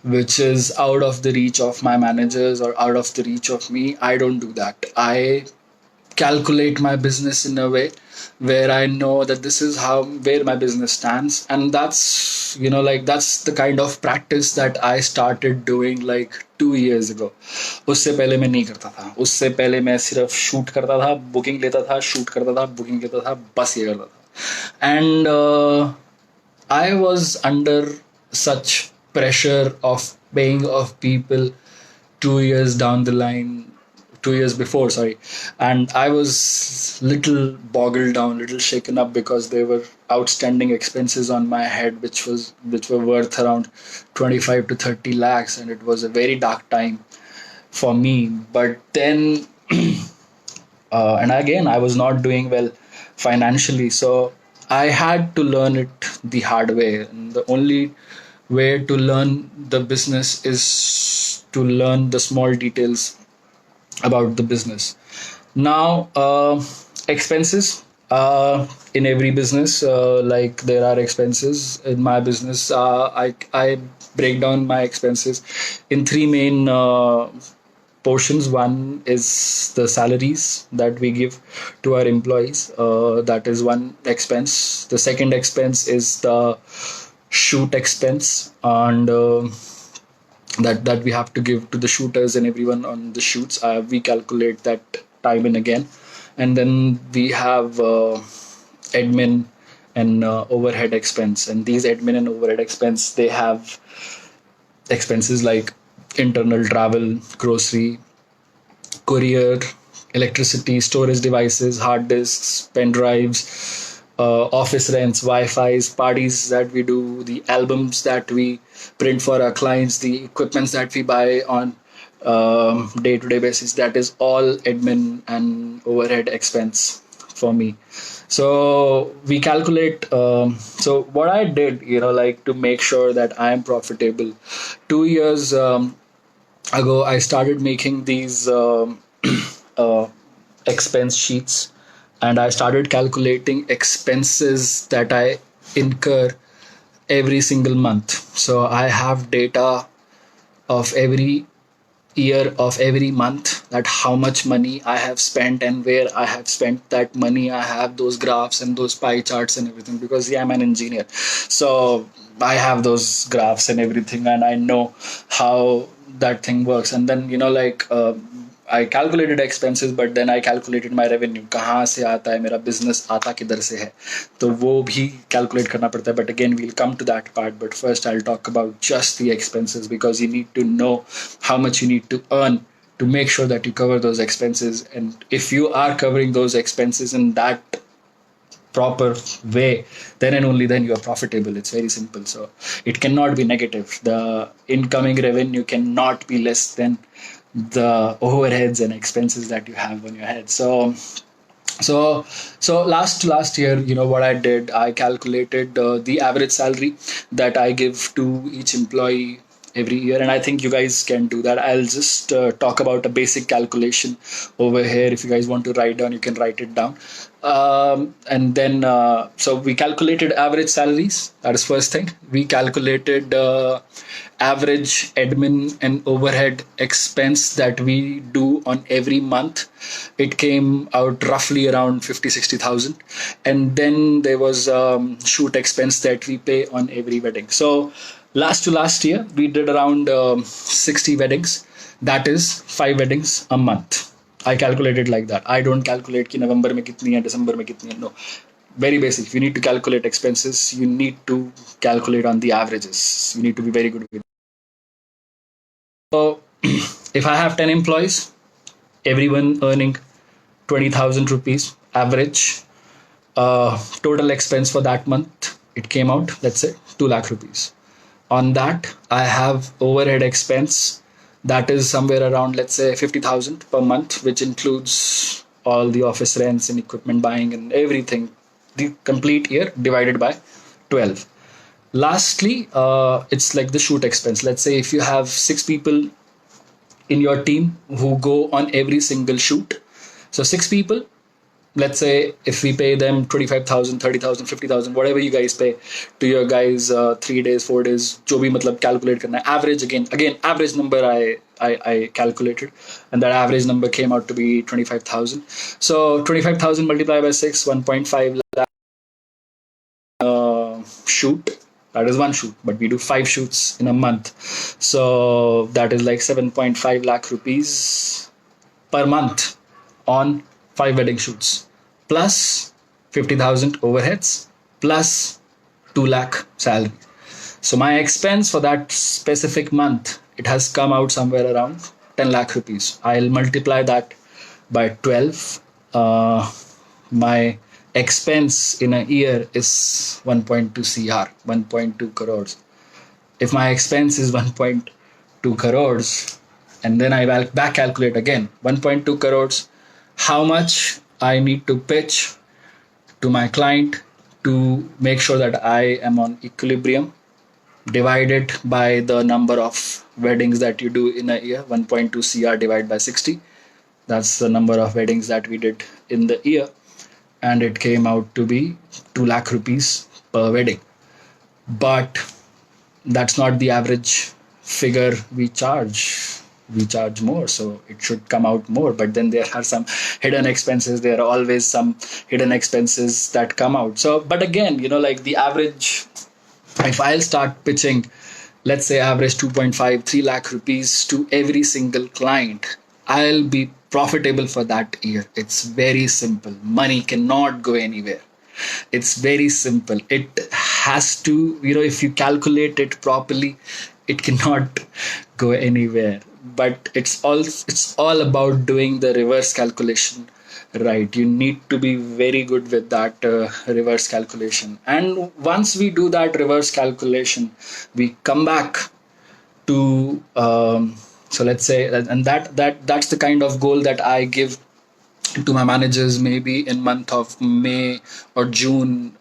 which is out of the reach of my managers or out of the reach of me. I don't do that. I calculate my business in a way where I know that this is how where my business stands, and that's the kind of practice that I started doing like 2 years ago. उससे पहले मैं नहीं करता था. उससे पहले मैं सिर्फ शूट करता था, बुकिंग लेता था, शूट करता था, बुकिंग लेता था, बस ये करता था. And I was under such pressure of paying off people 2 years down the line, 2 years before, sorry, and I was little boggled down, little shaken up because there were outstanding expenses on my head, which were worth around 25 to 30 lakhs, and it was a very dark time for me. But then and again, I was not doing well financially, so I had to learn it the hard way. And the only way to learn the business is to learn the small details about the business. Now, expenses in every business, like there are expenses in my business. I break down my expenses in three main portions. One is the salaries that we give to our employees. That is one expense. The second expense is the shoot expense, and that we have to give to the shooters and everyone on the shoots. We calculate that time and again, and then we have admin and overhead expense. And these admin and overhead expense, they have expenses like internal travel, grocery, courier, electricity, storage devices, hard disks, pen drives, office rents, Wi-Fi's, parties that we do, the albums that we print for our clients, the equipments that we buy on day-to-day basis. That is all admin and overhead expense for me. So we calculate. So what I did, like to make sure that I am profitable, 2 years ago, I started making these uh, expense sheets, and I started calculating expenses that I incur every single month. So I have data of every year, of every month, that how much money I have spent and where I have spent that money. I have those graphs and those pie charts and everything because I'm an engineer. So I have those graphs and everything, and I know how that thing works. And then I calculated expenses, but then I calculated my revenue. कहाँ से आता है मेरा business, आता किधर से है, तो वो भी calculate करना पड़ता है. But again, we'll come to that part. But first, I'll talk about just the expenses, because you need to know how much you need to earn to make sure that you cover those expenses. And if you are covering those expenses in that proper way, then and only then you are profitable. It's very simple. So it cannot be negative. The incoming revenue cannot be less than the overheads and expenses that you have on your head. So So last year, what I did, I calculated the average salary that I give to each employee every year, and I think you guys can do that. I'll just talk about a basic calculation over here. If you guys want to write down, you can write it down. And then so we calculated average salaries. That is first thing. We calculated average admin and overhead expense that we do on every month. It came out roughly around 50-60,000. And then there was shoot expense that we pay on every wedding. So last year we did around 60 weddings. That is 5 weddings a month. I calculated like that. I don't calculate कि November में कितनी है, December में कितनी है. No, very basic. If you need to calculate expenses, you need to calculate on the averages. You need to be very good with. So if I have 10 employees, everyone earning 20,000 rupees average, total expense for that month, it came out, let's say 2 lakh rupees. On that, I have overhead expense that is somewhere around, let's say 50,000 per month, which includes all the office rents and equipment buying and everything, the complete year divided by 12. Lastly, it's like the shoot expense. Let's say if you have 6 people in your team who go on every single shoot. So 6 people, let's say if we pay them 25,000, 30,000, 50,000, whatever you guys pay to your guys 3 days, 4 days, जो भी मतलब calculate करना है. Average again average number I calculated, and that average number came out to be 25,000. So 25,000 multiplied by 6, 1.5 lakh shoot. That is one shoot, but we do 5 shoots in a month. So that is like 7.5 lakh rupees per month on 5 wedding shoots, plus 50,000 overheads, plus 2 lakh salary. So my expense for that specific month, it has come out somewhere around 10 lakh rupees. I'll multiply that by 12. My expense in a year is 1.2 CR, 1.2 crores. If my expense is 1.2 crores, and then I back calculate again 1.2 crores, how much I need to pitch to my client to make sure that I am on equilibrium, divided by the number of weddings that you do in a year. 1.2 CR divided by 60. That's the number of weddings that we did in the year. And it came out to be 2 lakh rupees per wedding. But that's not the average figure we charge. We charge more, so it should come out more. But then there are some hidden expenses. There are always some hidden expenses that come out. So, but again, like the average, if I'll start pitching, let's say average 2.5, 3 lakh rupees to every single client, I'll be profitable for that year. It's very simple. Money cannot go anywhere. It's very simple. It has to, if you calculate it properly, it cannot go anywhere. But it's all about doing the reverse calculation right. You need to be very good with that reverse calculation. And once we do that reverse calculation, we come back to so let's say, and that's the kind of goal that I give to my managers, maybe in month of May or June,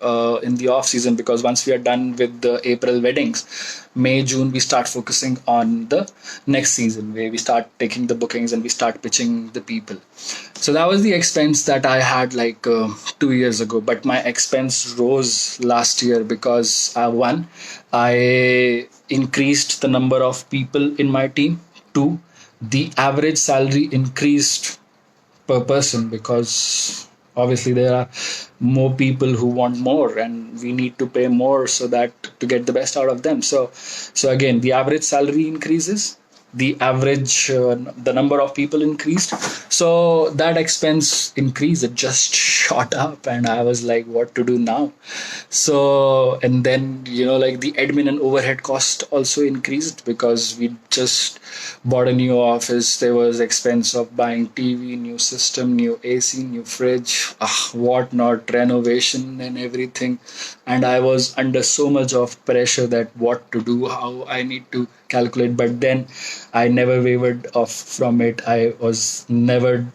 in the off season, because once we are done with the April weddings, May, June, we start focusing on the next season, where we start taking the bookings and we start pitching the people. So that was the expense that I had like 2 years ago. But my expense rose last year because one, I increased the number of people in my team. Two, the average salary increased per person, because obviously there are more people who want more and we need to pay more so that to get the best out of them. So again, the average salary increases, the average the number of people increased, so that expense increased. It just shot up and I was like, what to do now? So, and then like the admin and overhead cost also increased, because we just bought a new office. There was expense of buying TV, new system, new AC, new fridge, what not, renovation and everything. And I was under so much of pressure that what to do, how I need to calculate. But then I never wavered off from it. I was never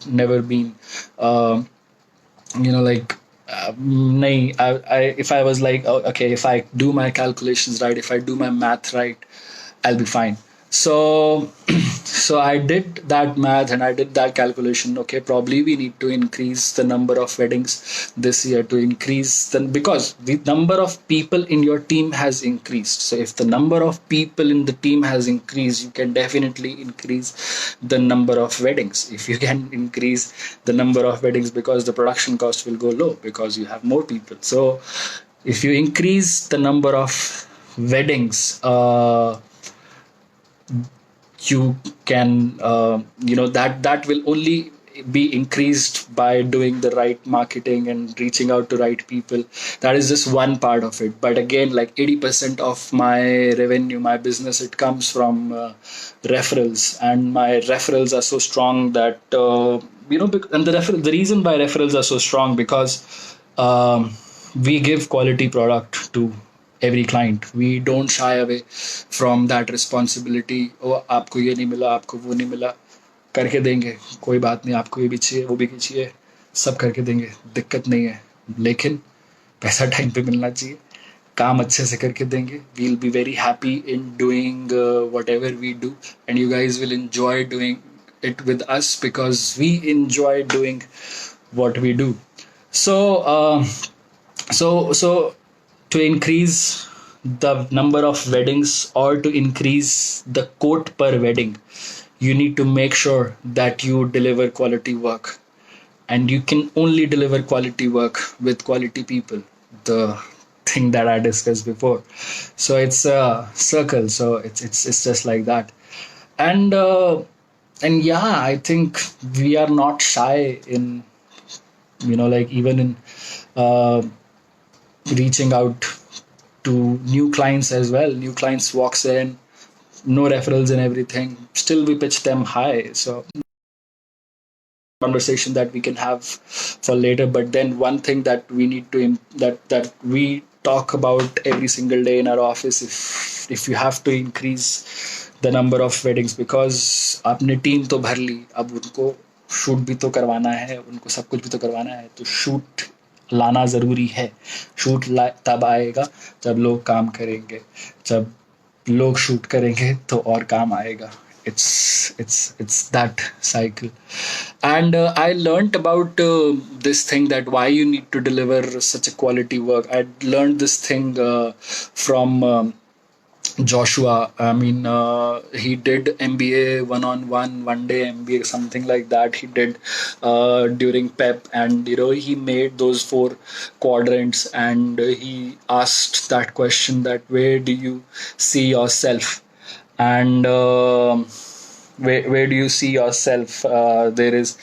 been like nahi, if I was like, oh, okay, if I do my calculations right, if I do my math right, I'll be fine. So so I did that math and I did that calculation. Okay, probably we need to increase the number of weddings this year to increase the, because the number of people in your team has increased. So if the number of people in the team has increased, you can definitely increase the number of weddings. If you can increase the number of weddings, because the production cost will go low because you have more people. So if you increase the number of weddings, you can that will only be increased by doing the right marketing and reaching out to right people. That is just one part of it, but again, like 80% of my revenue, my business, it comes from referrals, and my referrals are so strong that and the reason why referrals are so strong, because we give quality product to every client. We don't shy away from that responsibility. ओ आपको ये नहीं मिला, आपको वो नहीं मिला, करके देंगे, कोई बात नहीं, आपको ये भी चाहिए, वो भी चाहिए, सब करके देंगे, दिक्कत नहीं है, लेकिन पैसा टाइम पे मिलना चाहिए, काम अच्छे से करके देंगे. We'll be very happy in doing whatever we do, and you guys will enjoy doing it with us because we enjoy doing what we do. So so to increase the number of weddings, or to increase the quote per wedding, you need to make sure that you deliver quality work, and you can only deliver quality work with quality people, the thing that I discussed before. So it's a circle, so it's just like that. And yeah, I think we are not shy in, like, even in uh, reaching out to new clients as well. New clients walks in, no referrals and everything, still we pitch them high. So conversation that we can have for later, but then one thing that we need to that we talk about every single day in our office, if you have to increase the number of weddings, because आपने team तो भर ली, अब उनको shoot भी तो करवाना है, उनको सब कुछ भी तो करवाना है, तो शूट लाना ज़रूरी है. शूट तब आएगा जब लोग काम करेंगे, जब लोग शूट करेंगे तो और काम आएगा. It's that cycle. And I learned about this thing, that why you need to deliver such a quality work. I learned this thing from Joshua. I mean, he did MBA one day MBA, something like that. He did during PEP, and he made those four quadrants, and he asked that question, that where do you see yourself, and where do you see yourself? There is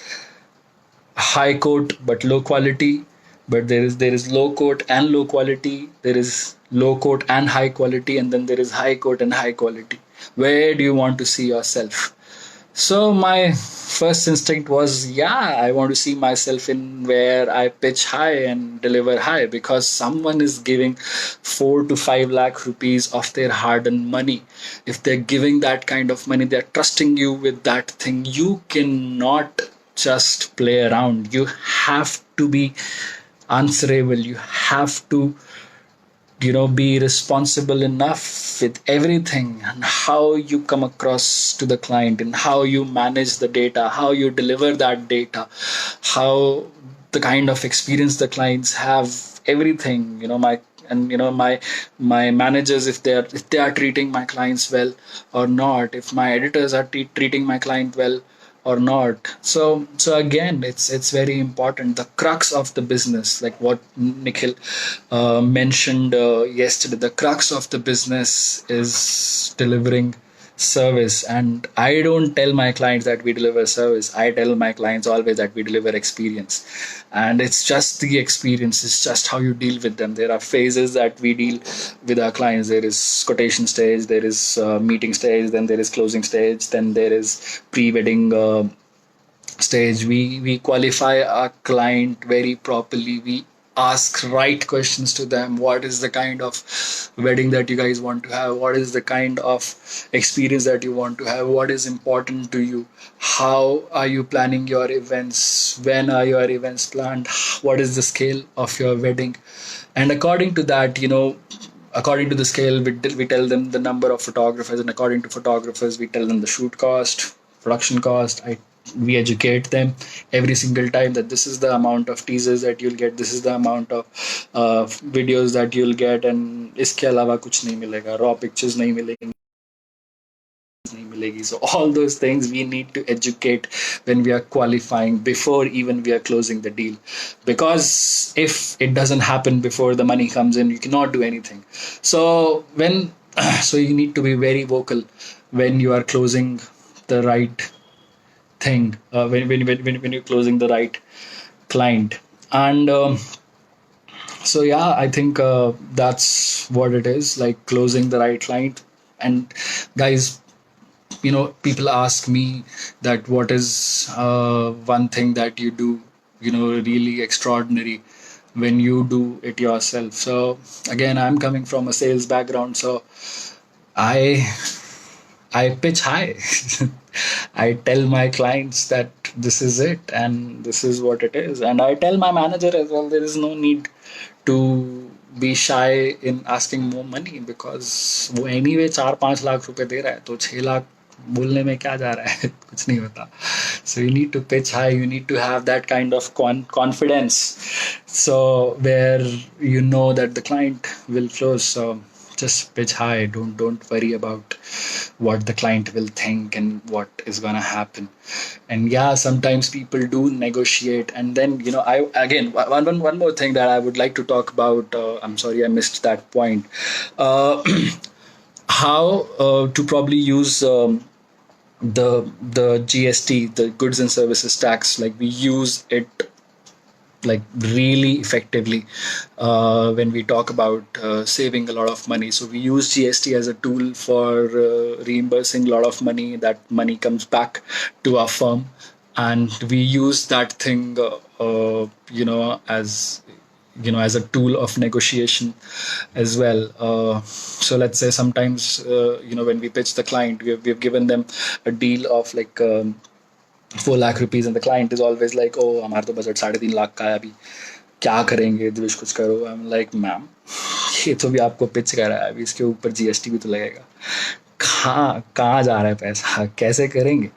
high court but low quality, but there is low court and low quality, there is low court and high quality, and then there is high court and high quality. Where do you want to see yourself? So my first instinct was, yeah, I want to see myself in where I pitch high and deliver high, because someone is giving 4 to 5 lakh rupees of their hard-earned money. If they're giving that kind of money, they're trusting you with that thing. You cannot just play around. You have to be answerable. You have to be responsible enough with everything, and how you come across to the client, and how you manage the data, how you deliver that data, how the kind of experience the clients have, everything. My and my managers, if they are treating my clients well or not, if my editors are treating my client well or not. So again, it's very important. The crux of the business, like what Nikhil mentioned yesterday, the crux of the business is delivering service. And I don't tell my clients that we deliver service. I tell my clients always that we deliver experience. And it's just the experience, it's just how you deal with them. There are phases that we deal with our clients. There is quotation stage, there is meeting stage, then there is closing stage, then there is pre-wedding stage. We qualify our client very properly. We ask right questions to them. What is the kind of wedding that you guys want to have? What is the kind of experience that you want to have? What is important to you? How are you planning your events? When are your events planned? What is the scale of your wedding? And according to that, according to the scale, we tell them the number of photographers, and according to photographers, we tell them the shoot cost, production cost. We educate them every single time that this is the amount of teasers that you'll get, this is the amount of videos that you'll get, and इसके अलावा कुछ नहीं मिलेगा, raw pictures नहीं मिलेंगे, नहीं मिलेगी. So all those things we need to educate when we are qualifying, before even we are closing the deal, because if it doesn't happen before the money comes in, you cannot do anything. So when so you need to be very vocal when you are closing the right thing, when you're closing the right client. And so yeah, I think that's what it is, like closing the right client. And guys, people ask me that what is one thing that you do, really extraordinary when you do it yourself. So again, I'm coming from a sales background, so I I pitch high. I tell my clients that this is it and this is what it is. And I tell my manager as well, there is no need to be shy in asking more money, because वो anyway 4-5 lakh रुपए दे रहा है, तो 6 लाख बोलने में क्या जा रहा है? कुछ नहीं होता. So you need to pitch high, you need to have that kind of confidence, so where you know that the client will close. So just pitch high, don't worry about what the client will think and what is gonna happen. And yeah, sometimes people do negotiate, and then I again, one more thing that I would like to talk about. I'm sorry I missed that point. uh, how to probably use the GST, the goods and services tax, like we use it like really effectively when we talk about saving a lot of money. So we use GST as a tool for reimbursing a lot of money. That money comes back to our firm, and we use that thing, as as a tool of negotiation as well. So let's say sometimes when we pitch the client, we've given them a deal of like 4 lakh rupees, and the client is always like, oh हमारा तो budget 3.5 lakh का है, अभी क्या करेंगे दिविश, कुछ करो. I am like, ma'am ये तो भी आपको पिच कर रहा है, अभी इसके ऊपर जीएसटी भी तो लगेगा, कहाँ कहाँ जा रहा है पैसा, कैसे करेंगे.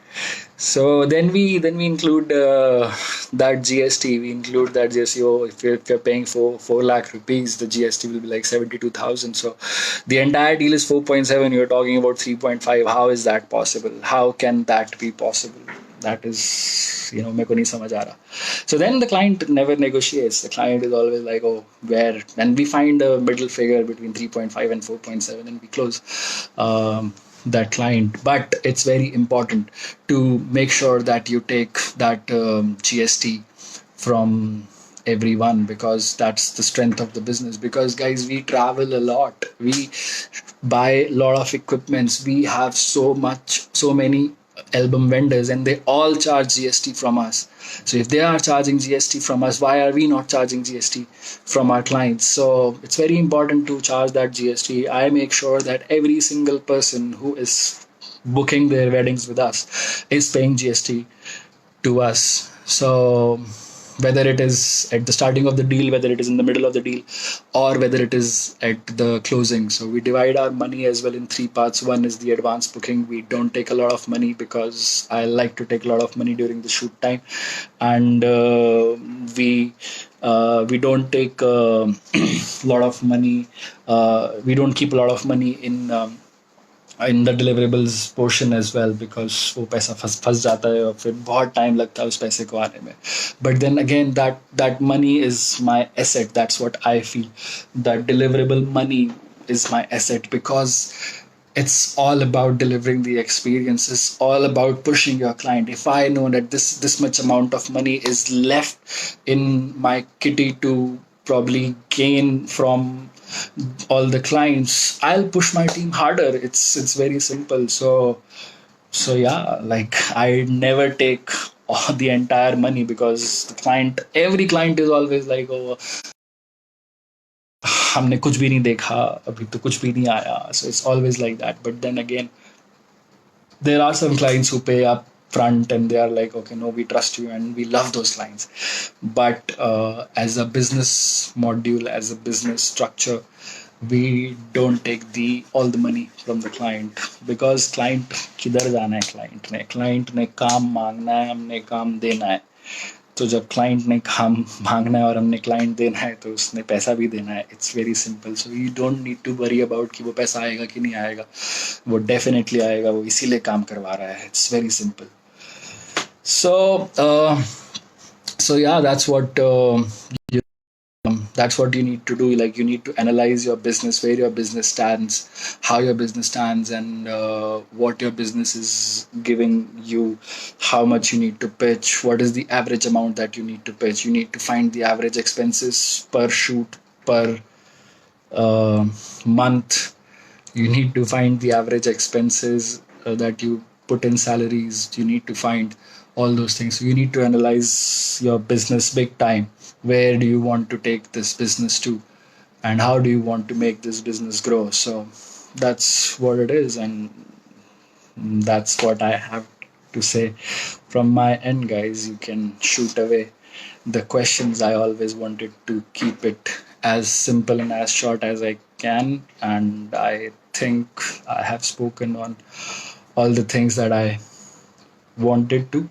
So then we include that GST. We include that GST. Oh, if you're paying for 4 lakh rupees, the GST will be like 72,000. So the entire deal is 4.7. You're talking about 3.5. How is that possible? How can that be possible? That is, मेरे को नहीं समझ आ रहा. So then the client never negotiates. The client is always like, oh, where? And we find a middle figure between 3.5 and 4.7, and we close that client. But it's very important to make sure that you take that GST from everyone, because that's the strength of the business. Because guys, we travel a lot, we buy a lot of equipments, we have so many album vendors, and they all charge GST from us. So if they are charging GST from us, why are we not charging GST from our clients? So it's very important to charge that GST. I make sure that every single person who is booking their weddings with us is paying GST to us. So whether it is at the starting of the deal, whether it is in the middle of the deal, or whether it is at the closing. So we divide our money as well in 3 parts. One is the advance booking. We don't take a lot of money, because I like to take a lot of money during the shoot time. And we don't take a lot of money. We don't keep a lot of money in the deliverables portion as well, because वो पैसा फंस जाता है और फिर बहुत time लगता है उस पैसे को आने में. But then again, that money is my asset. That's what I feel. That deliverable money is my asset, because it's all about delivering the experience. It's all about pushing your client. If I know that this much amount of money is left in my kitty to probably gain from all the clients, I'll push my team harder. It's very simple. So yeah, like I never take all the entire money, because every client is always like, oh, हमने कुछ भी नहीं देखा, अभी तो कुछ भी नहीं आया. So it's always like that. But then again, there are some clients who pay up front and they are like, okay, no, we trust you and we love those clients. But as a business module, as a business structure, we don't take the all the money from the client, because client किधर जाना है, client ने काम मांगना है, हमने काम देना है. तो जब क्लाइंट ने काम मांगना है और हमने क्लाइंट देना है तो उसने पैसा भी देना है. It's very simple. So you don't need to worry about कि वो पैसा आएगा कि नहीं आएगा. वो डेफिनेटली आएगा, वो इसीलिए काम करवा रहा है. It's very simple. So yeah, that's what you need to do. Like, you need to analyze your business, where your business stands, how your business stands, and what your business is giving you, how much you need to pitch, what is the average amount that you need to pitch. You need to find the average expenses per shoot, per month. You need to find the average expenses that you put in salaries. You need to find all those things. So you need to analyze your business big time. Where do you want to take this business to, and how do you want to make this business grow? So that's what it is, and that's what I have to say from my end, guys. You can shoot away the questions. I always wanted to keep it as simple and as short as I can, and I think I have spoken on all the things that I wanted to,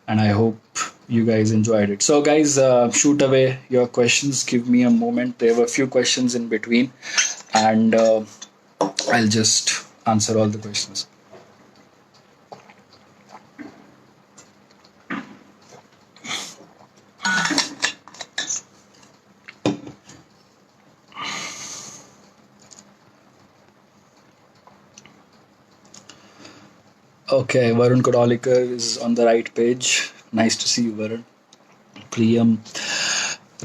and I hope you guys enjoyed it. So, guys, shoot away your questions. Give me a moment. There were a few questions in between, and I'll just answer all the questions. Okay, Varun Kodalikar is on the right page. Nice to see you, Varun. Priyam.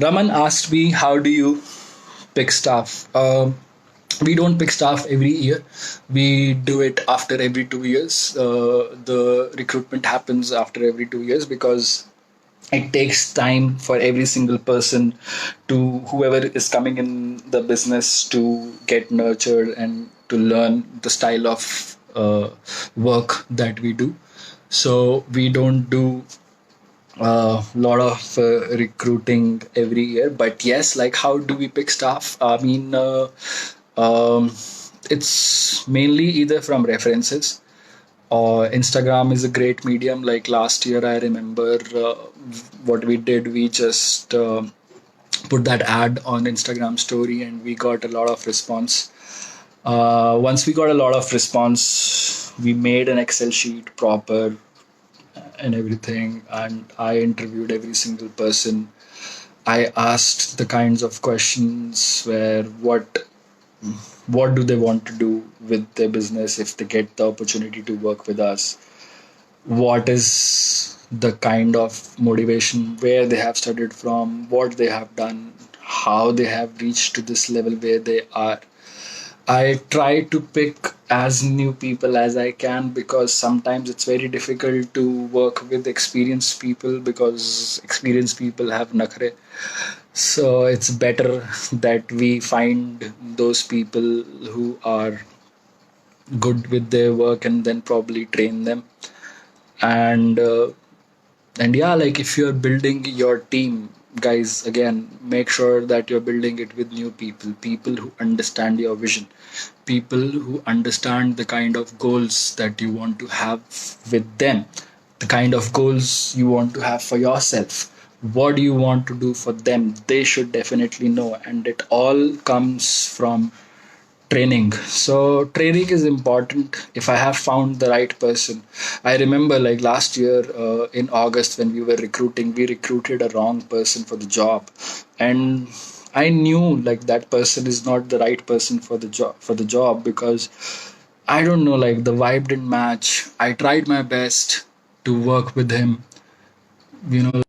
Raman asked me, how do you pick staff? We don't pick staff every year. We do it after every 2 years. The recruitment happens after every 2 years, because it takes time for every single person, to whoever is coming in the business, to get nurtured and to learn the style of work that we do. So we don't do a lot of recruiting every year. But yes, like, how do we pick staff? I mean, um, it's mainly either from references, or Instagram is a great medium. Like last year, I remember what we did. We just put that ad on Instagram story, and we got a lot of response. Once we got a lot of response, we made an Excel sheet proper and everything, and I interviewed every single person. I asked the kinds of questions where what do they want to do with their business if they get the opportunity to work with us, what is the kind of motivation, where they have studied from, what they have done, how they have reached to this level where they are. I try to pick as new people as I can, because sometimes it's very difficult to work with experienced people, because experienced people have nakhre. So it's better that we find those people who are good with their work and then probably train them. And yeah, like, if you're building your team, guys, again, make sure that you're building it with new people, people who understand your vision, people who understand the kind of goals that you want to have with them, the kind of goals you want to have for yourself, what do you want to do for them. They should definitely know, and it all comes from training. So training is important. If I have found the right person, I remember, like, last year in August, when we were recruiting, we recruited a wrong person for the job, and I knew, like, that person is not the right person for the job, because I don't know, like, the vibe didn't match. I tried my best to work with him, you know,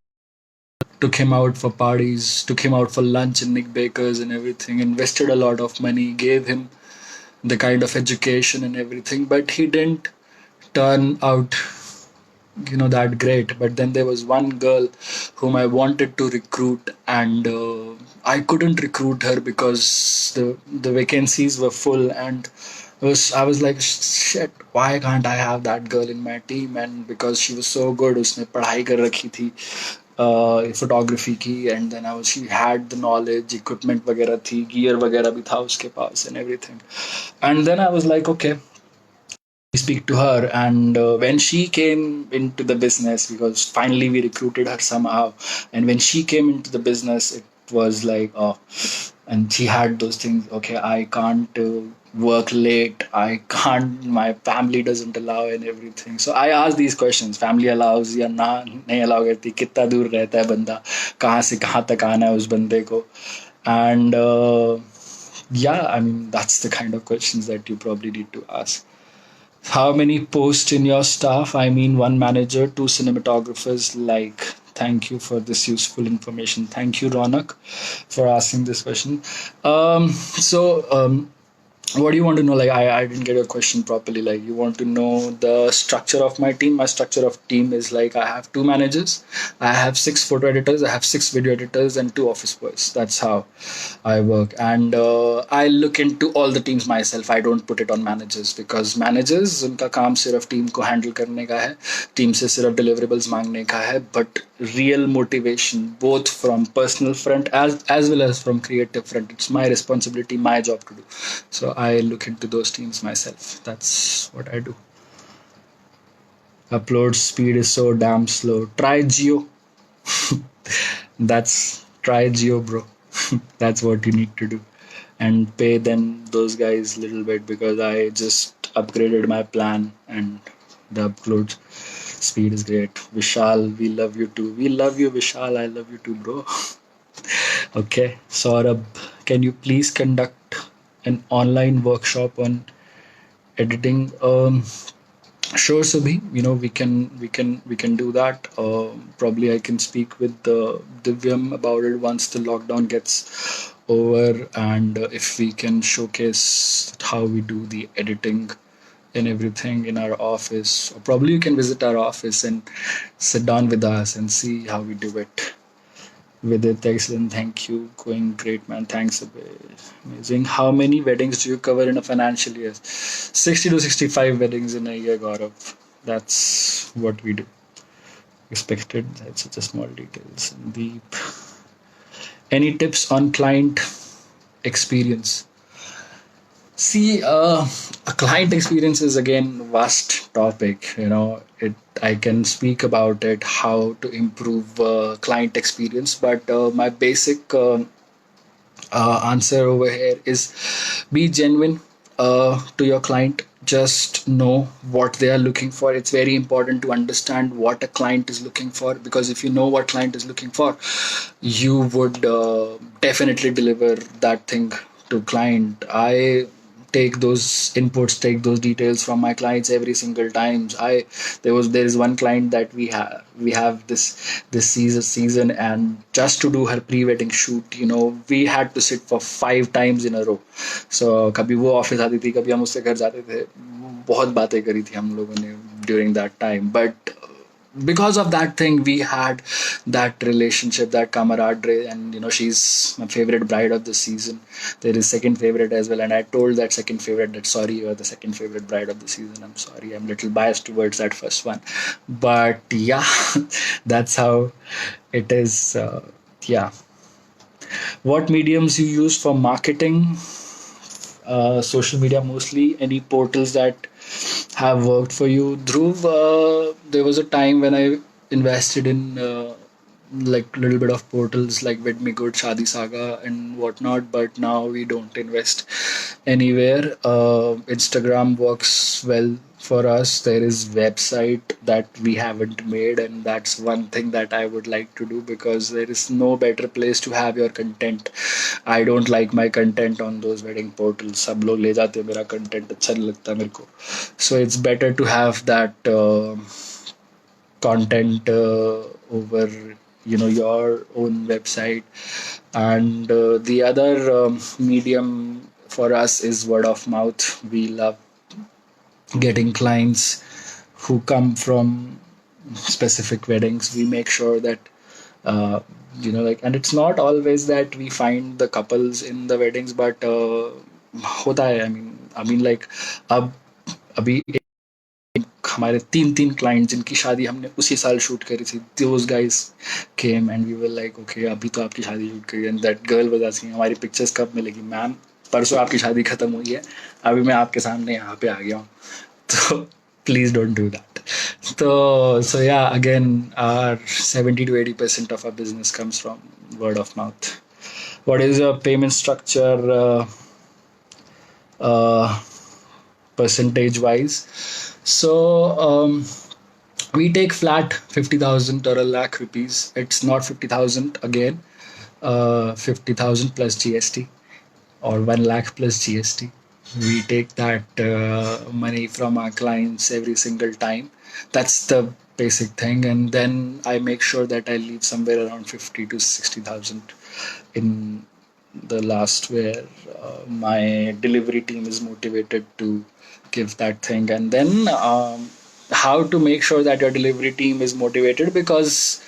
took him out for parties, took him out for lunch in Nick Baker's and everything, invested a lot of money, gave him the kind of education and everything, but he didn't turn out that great. But then there was one girl whom I wanted to recruit, and I couldn't recruit her because the vacancies were full, and I was like, shit, why can't I have that girl in my team? And because she was so good, उसने पढ़ाई कर रखी थी photography की, and then she had the knowledge, equipment वगैरह थी, gear वगैरह भी था उसके पास and everything. And then I was like, okay, speak to her. And when she came into the business, because finally we recruited her somehow, and when she came into the business, it was like, oh, and she had those things, okay, I can't work late, I can't, my family doesn't allow, and everything. So I asked these questions, family allows या ना नहीं allow करती, कितना दूर रहता है बंदा, कहाँ से कहाँ तक आना है उस बंदे को. And yeah, I mean, that's the kind of questions that you probably need to ask. How many posts in your staff? I mean, one manager, two cinematographers. Like, thank you for this useful information. Thank you, Ronak, for asking this question. What do you want to know? Like, I didn't get your question properly. Like, you want to know the structure of my team? My structure of team is like, I have two managers, I have six photo editors, I have six video editors, and two office boys. That's how I work. And I look into all the teams myself. I don't put it on managers, because managers, उनका काम सिर्फ team को handle करने का है, team से सिर्फ deliverables मांगने का है. But real motivation, both from personal front as well as from creative front, it's my responsibility, my job to do. So I look into those teams myself. That's what I do. Upload speed is so damn slow. Try Geo. That's Try Geo, bro. That's what you need to do. And pay them, those guys, little bit, because I just upgraded my plan, and the upload speed is great. Vishal, we love you too. We love you, Vishal. I love you too, bro. Okay, Saurabh, can you please conduct an online workshop on editing? Sure, Subhi. We can do that. Probably I can speak with Divyam about it once the lockdown gets over, and if we can showcase how we do the editing and everything in our office. Or probably you can visit our office and sit down with us and see how we do it. With it, excellent. Thank you. Going great, man. Thanks a bit. Amazing. How many weddings do you cover in a financial year? 60 to 65 weddings in a year, Gaurav. That's what we do. Expected. That's such a small details. Deep. Any tips on client experience? See, a client experience is again vast topic. I can speak about it, how to improve client experience, but my basic answer over here is be genuine to your client. Just know what they are looking for. It's very important to understand what a client is looking for, because if you know what client is looking for, you would definitely deliver that thing to client. I take those inputs, take those details from my clients every single times. There is one client that we have this season, and just to do her pre-wedding shoot, we had to sit for 5 times in a row. So कभी वो office आती थी, कभी हम उससे घर जाते थे. बहुत बातें करी थी हम लोगों ने during that time. But because of that thing, we had that relationship, that camaraderie, and she's my favorite bride of the season. There is second favorite as well, and I told that second favorite that, sorry, you are the second favorite bride of the season. I'm sorry, I'm a little biased towards that first one, but yeah, that's how it is. Yeah. What mediums you use for marketing? Social media mostly. Any portals that have worked for you? Dhruv, there was a time when I invested in like little bit of portals like With Me Good, Shadi Saga, and whatnot, but now we don't invest anywhere. Instagram works well for us. There is website that we haven't made, and that's one thing that I would like to do, because there is no better place to have your content. I don't like my content on those wedding portals. सब लोग ले जाते हैं मेरा content, अच्छा नहीं लगता मेरे को. So it's better to have that content over your own website. And the other medium for us is word of mouth. We love getting clients who come from specific weddings. We make sure that uh, like, and it's not always that we find the couples in the weddings, but होता है. I mean like अब अभी हमारे तीन तीन client जिनकी शादी हमने उसी साल शूट करी थी, those guys came and we were like, okay, अभी तो आपकी शादी शूट करी, and that girl was asking हमारी पिक्चर्स कब मिलेगी मैम, परसों आपकी शादी खत्म हुई है, अभी मैं आपके सामने यहाँ पे आ गया हूँ. So please don't do that. So yeah, again, our 70 to 80% of our business comes from word of mouth. What is your payment structure, uh, percentage wise? So we take flat 50,000 or a lakh rupees. It's not 50,000 again, 50,000 plus GST or 1 lakh plus GST. We take that money from our clients every single time. That's the basic thing. And then I make sure that I leave somewhere around 50 to 60,000 in the last, where my delivery team is motivated to give that thing. And then how to make sure that your delivery team is motivated, because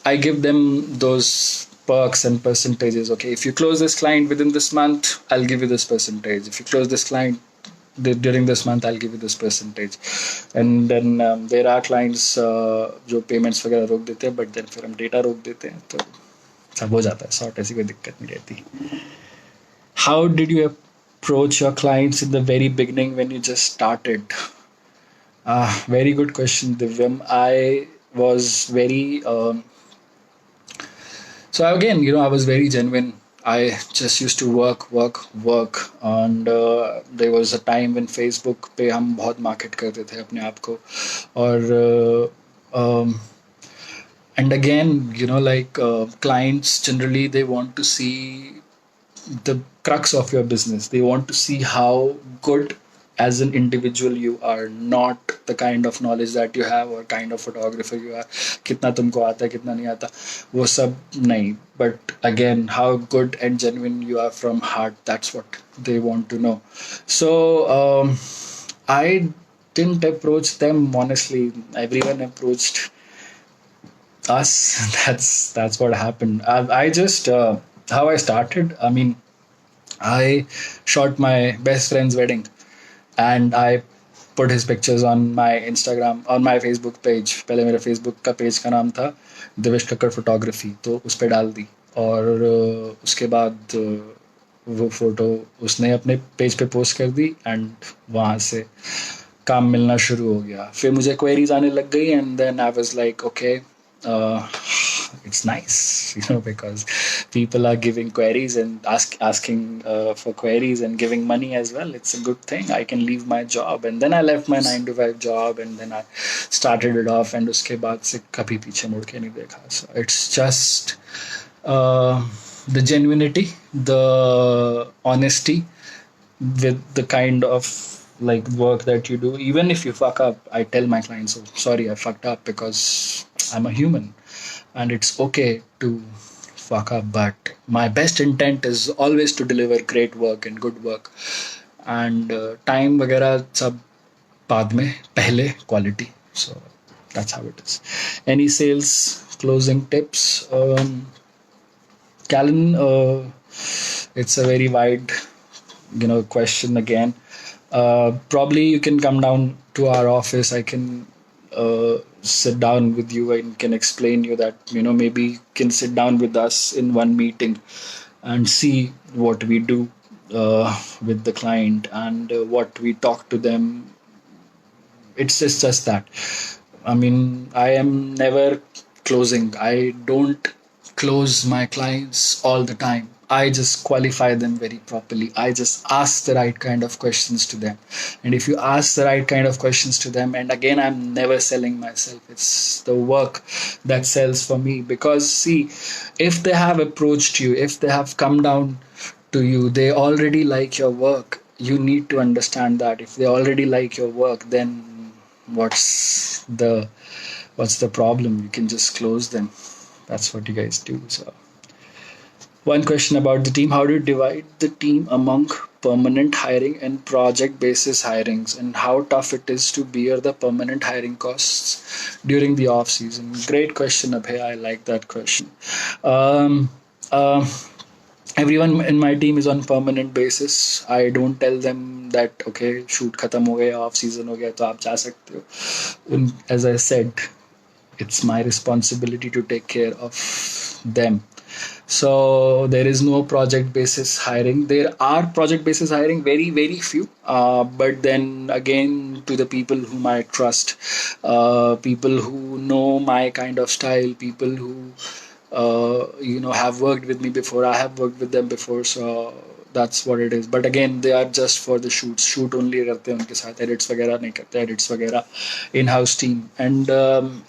I give them those perks and percentages. Okay, if you close this client within this month, I'll give you this percentage. If you close this client during this month, I'll give you this percentage. And then there are clients जो payments वगैरह रोक देते हैं, but then फिर हम data रोक देते हैं, तो सब हो जाता है सॉर्ट, ऐसी कोई दिक्कत नहीं रहती. How did you approach your clients in the very beginning when you just started? Very good question, Divyam. I was very so again, I was very genuine. I just used to work, and there was a time when Facebook पे हम बहुत market करते थे अपने आप को, और and again, like clients generally, they want to see the crux of your business. They want to see how good as an individual you are, not the kind of knowledge that you have or kind of photographer you are. कितना तुमको आता है, कितना नहीं आता, वो सब नहीं. But again, how good and genuine you are from heart, that's what they want to know. So I didn't approach them honestly. Everyone approached us. That's what happened. I just how I started. I mean, I shot my best friend's wedding, and I put his pictures on my Instagram, on my Facebook page. पहले मेरे Facebook का page का नाम था दिविश Kakkar photography, तो उस पर डाल दी. और उसके बाद वो फोटो उसने अपने पेज पे पोस्ट कर दी, एंड वहाँ से काम मिलना शुरू हो गया. फिर मुझे क्वेरीज आने लग गई, and then I was like, okay, it's nice, because people are giving queries and asking for queries and giving money as well. It's a good thing. I can leave my job, and then I left my 9 to 5 job, and then I started it off, and उसके बाद से कभी पीछे मुड़ के नहीं देखा. So it's just the genuinity, the honesty with the kind of like work that you do. Even if you fuck up, I tell my clients, oh, sorry, I fucked up, because I'm a human and it's okay to fuck up, but my best intent is always to deliver great work and good work. And time वगैरह सब बाद में, पहले quality. So that's how it is. Any sales closing tips? Callan, it's a very wide question again. Probably you can come down to our office. I can sit down with you and can explain you that, maybe you can sit down with us in one meeting and see what we do with the client, and what we talk to them. It's just that. I mean, I am never closing. I don't close my clients all the time. I just qualify them very properly. I just ask the right kind of questions to them. And if you ask the right kind of questions to them, and again, I'm never selling myself. It's the work that sells for me. Because, see, if they have approached you, if they have come down to you, they already like your work. You need to understand that. If they already like your work, then what's the problem? You can just close them. That's what you guys do. So One question about the team: how do you divide the team among permanent hiring and project basis hirings, and how tough it is to bear the permanent hiring costs during the off season? Great question, Abhay. I like that question. Um, uh, Everyone in my team is on permanent basis. I don't tell them that okay, shoot khatam ho gaya, off season ho gaya, to aap ja sakte ho. As I said, it's my responsibility to take care of them. So there is no project basis hiring. There are project basis hiring, very very few, but then again, to the people whom I trust, people who know my kind of style, people who have worked with me before, I have worked with them before, so that's what it is. But again, they are just for the shoots, shoot only करते हैं उनके साथ, edits वगैरह नहीं करते, edits वगैरह in-house team. And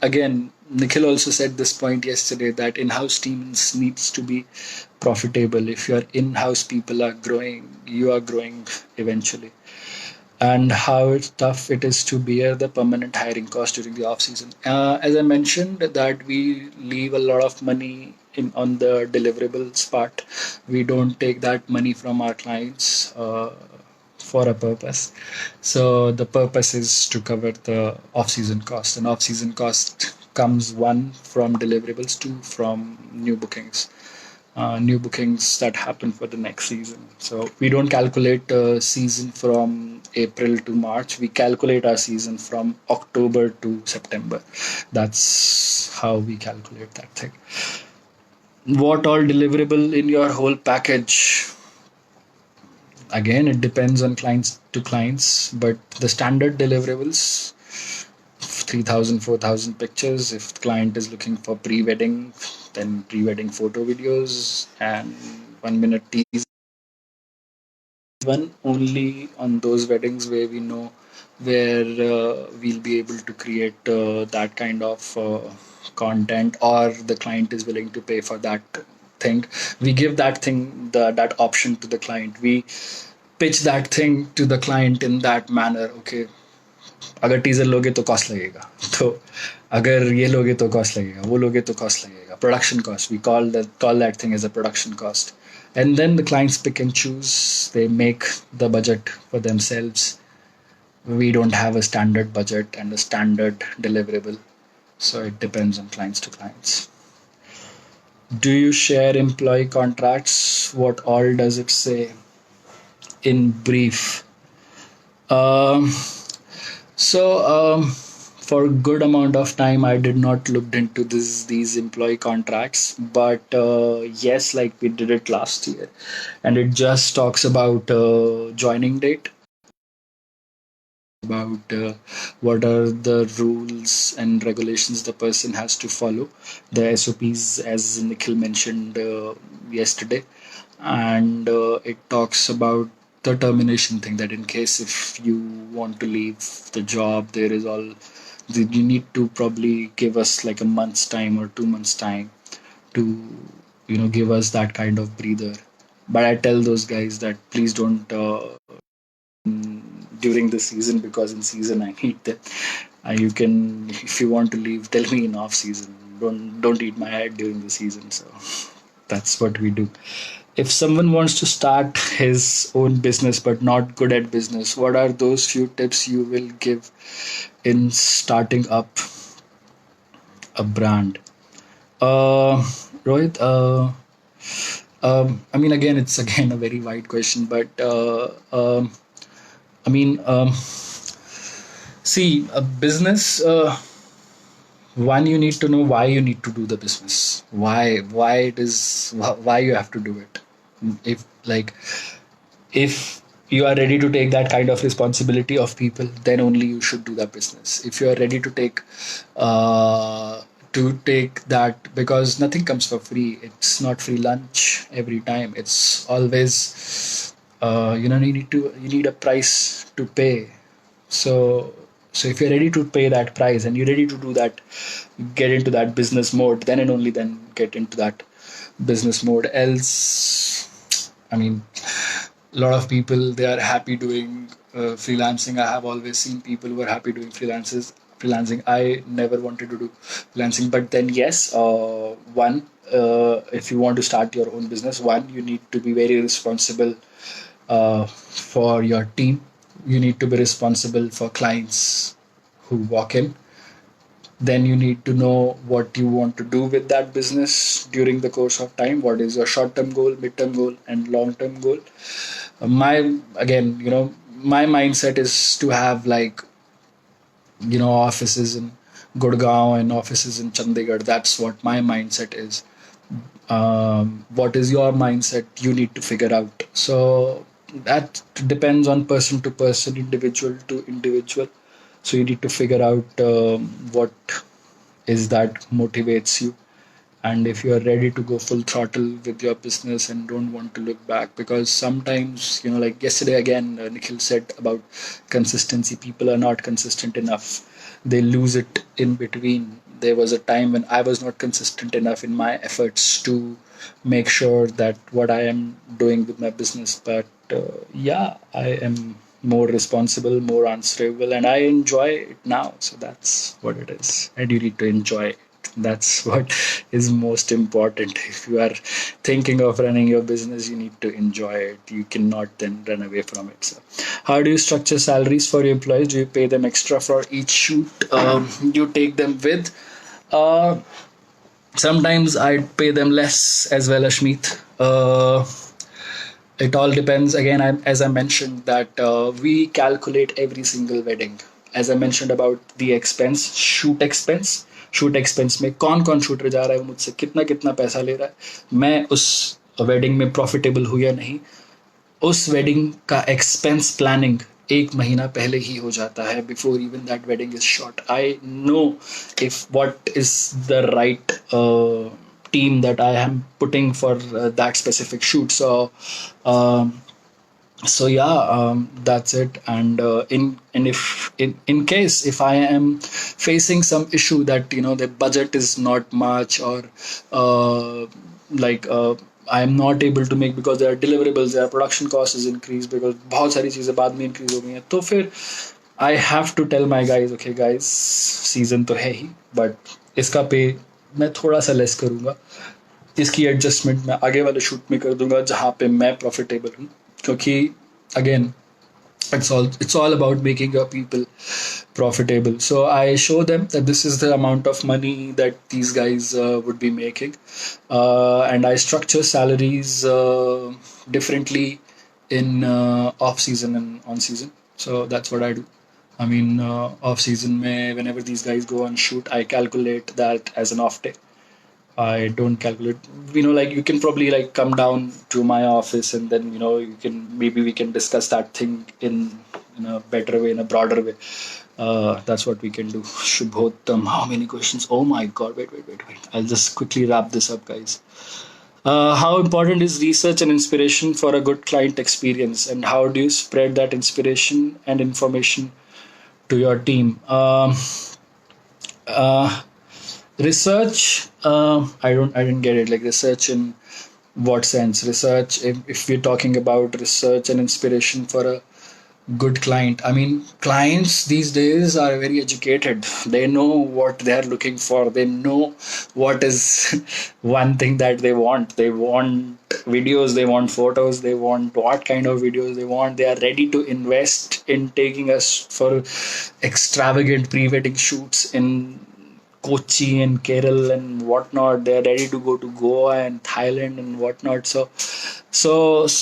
again, Nikhil also said this point yesterday, that in-house teams needs to be profitable. If your in-house people are growing, you are growing eventually. And how it's tough it is to bear the permanent hiring cost during the off season. As I mentioned, that we leave a lot of money in on the deliverables part. We don't take that money from our clients for a purpose. So the purpose is to cover the off season cost, and off season cost comes one from deliverables, two from new bookings that happen for the next season. So we don't calculate season from April to March. We calculate our season from October to September. That's how we calculate that thing. What all deliverable in your whole package? Again, it depends on clients to clients, but the standard deliverables, 3,000, 4,000 pictures. If the client is looking for pre-wedding, then pre-wedding photo videos and 1 minute tease. One only on those weddings where we know where we'll be able to create that kind of content, or the client is willing to pay for that thing. We give that thing, that option to the client. We pitch that thing to the client in that manner. Okay, अगर teaser लोगे तो cost लगेगा, तो अगर ये लोगे तो cost लगेगा, वो लोगे तो कॉस्ट लगेगा. Production cost, we call that thing as a production cost. And then the clients pick and choose. They make the budget for themselves. We don't have a standard budget and a standard deliverable, so it depends on clients to clients. Do you share employee contracts? What all does it say? In brief, um, for a good amount of time, I did not looked into these employee contracts, but yes, like we did it last year, and it just talks about joining date, about what are the rules and regulations the person has to follow, the SOPs, as Nikhil mentioned yesterday. And it talks about the termination thing, that in case if you want to leave the job, there is all you need to probably give us like a month's time or 2 months time to give us that kind of breather. But I tell those guys that please don't during the season, because in season I need them. You can, if you want to leave, tell me in off season. Don't eat my head during the season. So that's what we do. If someone wants to start his own business but not good at business, what are those few tips you will give in starting up a brand? Rohit, I mean, again, it's again a very wide question, but I mean, see, a business. One, you need to know why you need to do the business. Why it is, why you have to do it. If like, if you are ready to take that kind of responsibility of people, then only you should do that business. If you are ready uh, to take that, because nothing comes for free. It's not free lunch every time. It's always you need a price to pay. So so if you're ready to pay that price and you're ready to do that, get into that business mode, then and only then get into that business mode. Else, I mean, a lot of people, they are happy doing freelancing. I have always seen people who are happy doing freelances. freelancing. I never wanted to do freelancing, but then yes, if you want to start your own business, one, you need to be very responsible for your team. You need to be responsible for clients who walk in. Then you need to know what you want to do with that business during the course of time. What is your short term goal, mid term goal, and long term goal? My again, my mindset is to have like offices in Gurgaon and offices in Chandigarh. That's what my mindset is. What is your mindset? You need to figure out. So that depends on person to person, individual to individual. So you need to figure out what is that motivates you, and if you are ready to go full throttle with your business and don't want to look back. Because sometimes, like yesterday again, Nikhil said about consistency. People are not consistent enough. They lose it in between. There was a time when I was not consistent enough in my efforts to make sure that what I am doing with my business. But yeah, I am more responsible, more answerable, and I enjoy it now. So that's what it is, and you need to enjoy it. That's what is most important. If you are thinking of running your business, you need to enjoy it. You cannot then run away from it. So how do you structure salaries for your employees? Do you pay them extra for each shoot you take them with? uh, Sometimes I pay them less as well, Ashmeet. It all depends. Again, as I mentioned, that we calculate every single wedding. As I mentioned about the expense, shoot expense में कौन कौन shooter जा रहा है, मुझसे कितना कितना पैसा ले रहा है, मैं उस वेडिंग में प्रॉफिटेबल हूँ या नहीं, उस वेडिंग का एक्सपेंस प्लानिंग एक महीना पहले ही हो जाता है. Before even that wedding is shot, I know if what is the right team that I am putting for that specific shoot. Um, so yeah, that's it. And if in case if I am facing some issue that the budget is not much, or like I am not able to make because there are deliverables, there are production costs is increased because बहुत सारी चीजें बाद में increase हो गई हैं, तो फिर I have to tell my guys, okay guys, season तो है ही, but इसका पे मैं थोड़ा सा लेस करूंगा, इसकी एडजस्टमेंट मैं आगे वाले शूट में कर दूंगा जहाँ पे मैं प्रॉफिटेबल हूँ. क्योंकि again it's all about making your people profitable. So I show them that this is the amount of money that these guys would be making, and I structure salaries differently in off season and on season. So that's what I do. I mean, off season mein, whenever these guys go on shoot, I calculate that as an off day. I don't calculate. Like you can probably like come down to my office, and then you can, maybe we can discuss that thing in a better way, in a broader way. That's what we can do. Shubhotam, how many questions? Oh my God! Wait. I'll just quickly wrap this up, guys. How important is research and inspiration for a good client experience, and how do you spread that inspiration and information to your team? Uh, Research, I didn't get it. Like research in what sense? Research, if we're talking about research and inspiration for a good client, I mean, clients these days are very educated. They know what they are looking for. They know what is one thing that they want. They want videos, they want photos, they want what kind of videos they want. They are ready to invest in taking us for extravagant pre-wedding shoots in Kochi and Kerala and whatnot. They're ready to go to Goa and Thailand and whatnot. So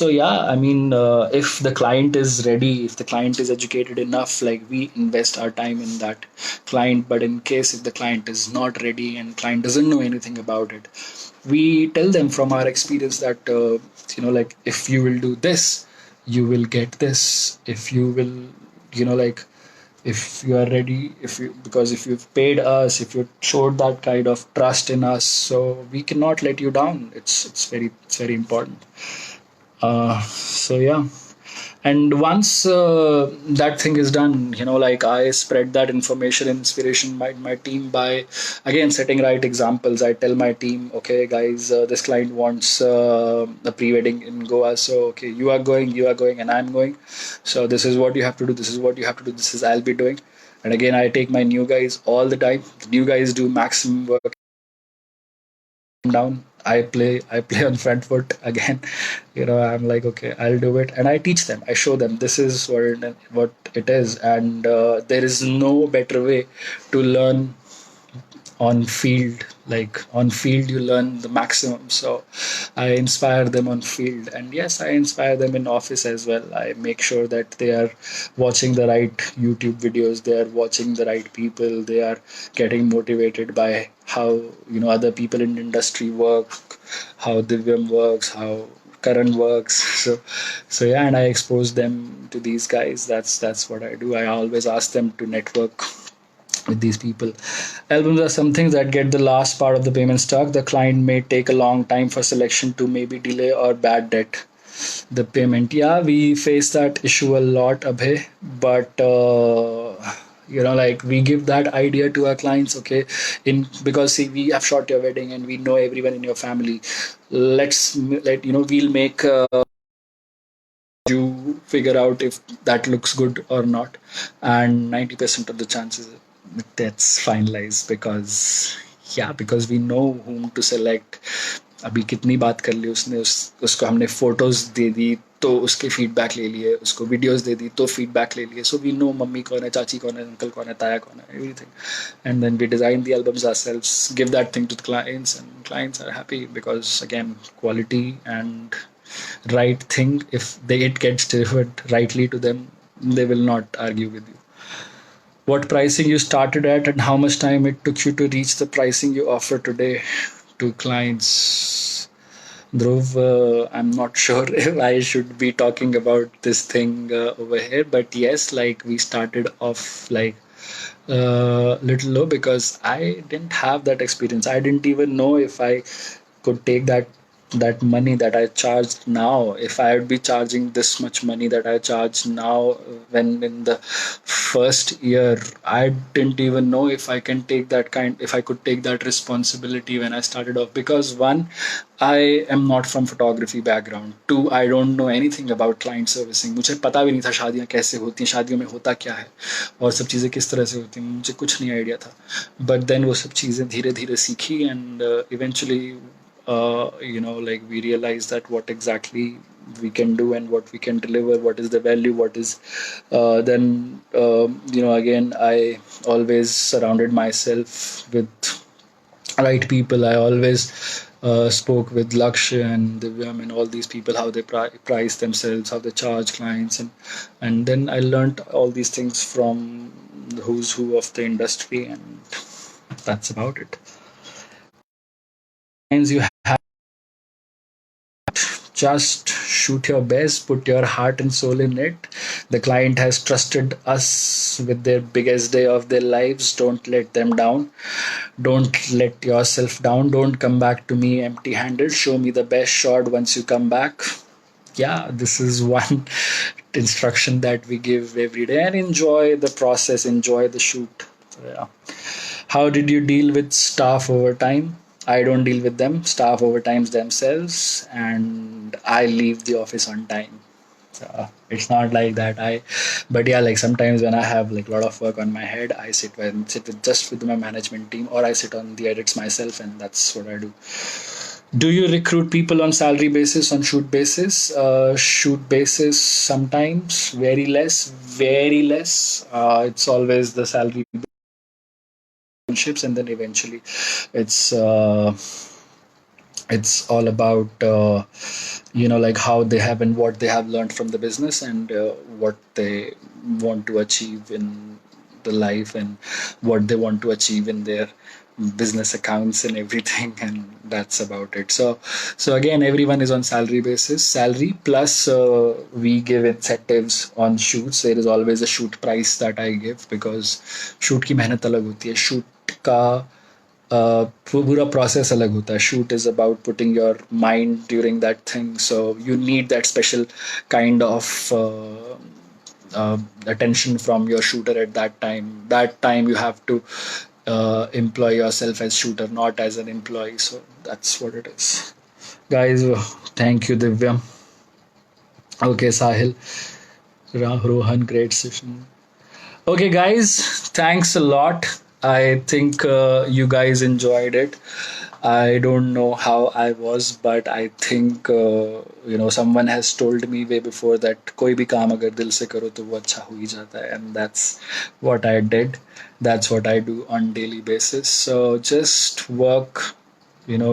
yeah. I mean, if the client is ready, if the client is educated enough, like we invest our time in that client. But in case if the client is not ready and client doesn't know anything about it, we tell them from our experience that like if you will do this, you will get this. If you will, like if you are ready, if you, because if you've paid us, if you showed that kind of trust in us, so we cannot let you down. It's very important. So yeah. And once that thing is done, like I spread that information and inspiration my team by again setting right examples. I tell my team, okay guys, this client wants a pre-wedding in Goa, so okay, you are going and I'm going. So this is what you have to do, this is what you have to do, this is I'll be doing. And again, I take my new guys all the time. The new guys do maximum work down. I play on front foot again. I'm like, okay, I'll do it, and I teach them. I show them this is what it is, and there is no better way to learn on field. Like on field you learn the maximum. So I inspire them on field, and yes, I inspire them in office as well. I make sure that they are watching the right YouTube videos, they are watching the right people, they are getting motivated by how other people in the industry work, how Divyam works, how Karan works. So yeah, and I expose them to these guys. That's what I do. I always ask them to network with these people. Albums are something that get the last part of the payment stuck. The client may take a long time for selection to maybe delay or bad debt the payment. Yeah, we face that issue a lot, Abhay, but like we give that idea to our clients. Okay, in because see, we have shot your wedding and we know everyone in your family. We'll make you figure out if that looks good or not, and 90% of the chances that's finalized because we know whom to select. अभी कितनी बात कर ली उसने उसको हमने photos दे दी तो उसके feedback ले लिए, उसको वीडियोस दे दी तो फीडबैक ले लिए. सो वी नो मम्मी कौन है, चाची कौन है, अंकल कौन है, ताया कौन है, everything. And then we design the albums ourselves, give that thing to the clients, and clients are happy because again, quality and right thing, if it gets delivered rightly to them, they will not argue with you. What pricing you started at and how much time it took you to reach the pricing you offer today to clients? Dhruv, I'm not sure if I should be talking about this thing over here, but yes, like we started off like little low because I didn't have that experience. I didn't even know if I could take that money that I charged now. If I would be charging this much money that I charge now, when in the first year, I didn't even know if I can take if I could take that responsibility when I started off. Because one, I am not from photography background. Two, I don't know anything about client servicing. मुझे पता भी नहीं था शादियाँ कैसे होती हैं, शादियों में होता क्या है और सब चीज़ें किस तरह से होती हैं, मुझे कुछ नहीं आइडिया था. बट देन वो सब चीज़ें धीरे धीरे सीखी, and eventually like we realize that what exactly we can do and what we can deliver, what is the value, what is then again, I always surrounded myself with right people. I always spoke with Lakshya and Divyam and all these people, how they price themselves, how they charge clients, and then I learned all these things from the who's who of the industry, and that's about it. And you just shoot your best, put your heart and soul in it. The client has trusted us with their biggest day of their lives. Don't let them down. Don't let yourself down. Don't come back to me empty handed. Show me the best shot once you come back. Yeah, this is one instruction that we give every day, and enjoy the process, enjoy the shoot. So, yeah. How did you deal with staff overtime? I don't deal with them. Staff overtimes themselves, and I leave the office on time. So it's not like that. But yeah, like sometimes when I have like a lot of work on my head, I sit with just with my management team, or I sit on the edits myself, and that's what I do. Do you recruit people on salary basis, on shoot basis? Shoot basis sometimes, very less, very less. It's always the salary relationships, and then eventually it's it's all about like how they have and what they have learned from the business, and what they want to achieve in the life, and what they want to achieve in their business accounts and everything, and that's about it. So again, everyone is on salary basis, salary plus we give incentives on shoots. There is always a shoot price that I give, because shoot की मेहनत अलग होती है, shoot का पूरा process अलग होता है. Shoot is about putting your mind during that thing, so you need that special kind of attention from your shooter at that time. That time you have to employ yourself as shooter, not as an employee. So that's what it is, guys. Thank you, Divya. Okay, Sahil, Rohan, great session. Okay, guys, thanks a lot. I think you guys enjoyed it. I don't know how I was, but I think someone has told me way before that कोई भी काम अगर दिल से करो तो वो अच्छा हो ही जाता है, and that's what I did. That's what I do on daily basis. So just work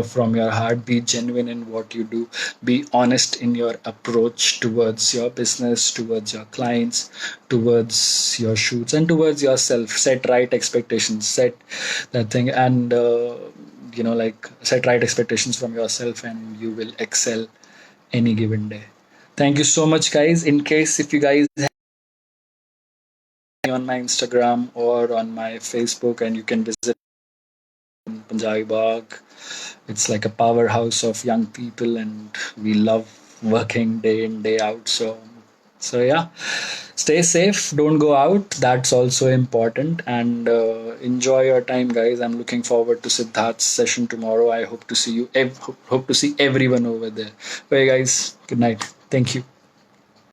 from your heart. Be genuine in what you do. Be honest in your approach towards your business, towards your clients, towards your shoots, and towards yourself. Set right expectations. Set that thing, and like set right expectations from yourself, and you will excel any given day. Thank you so much, guys. In case if you guys on my Instagram or on my Facebook, and you can visit Punjabi Bagh. It's like a powerhouse of young people, and we love working day in day out. So yeah, stay safe. Don't go out. That's also important, and enjoy your time, guys. I'm looking forward to Siddharth's session tomorrow. I hope to see you. Hope to see everyone over there. Okay, guys. Good night. Thank you.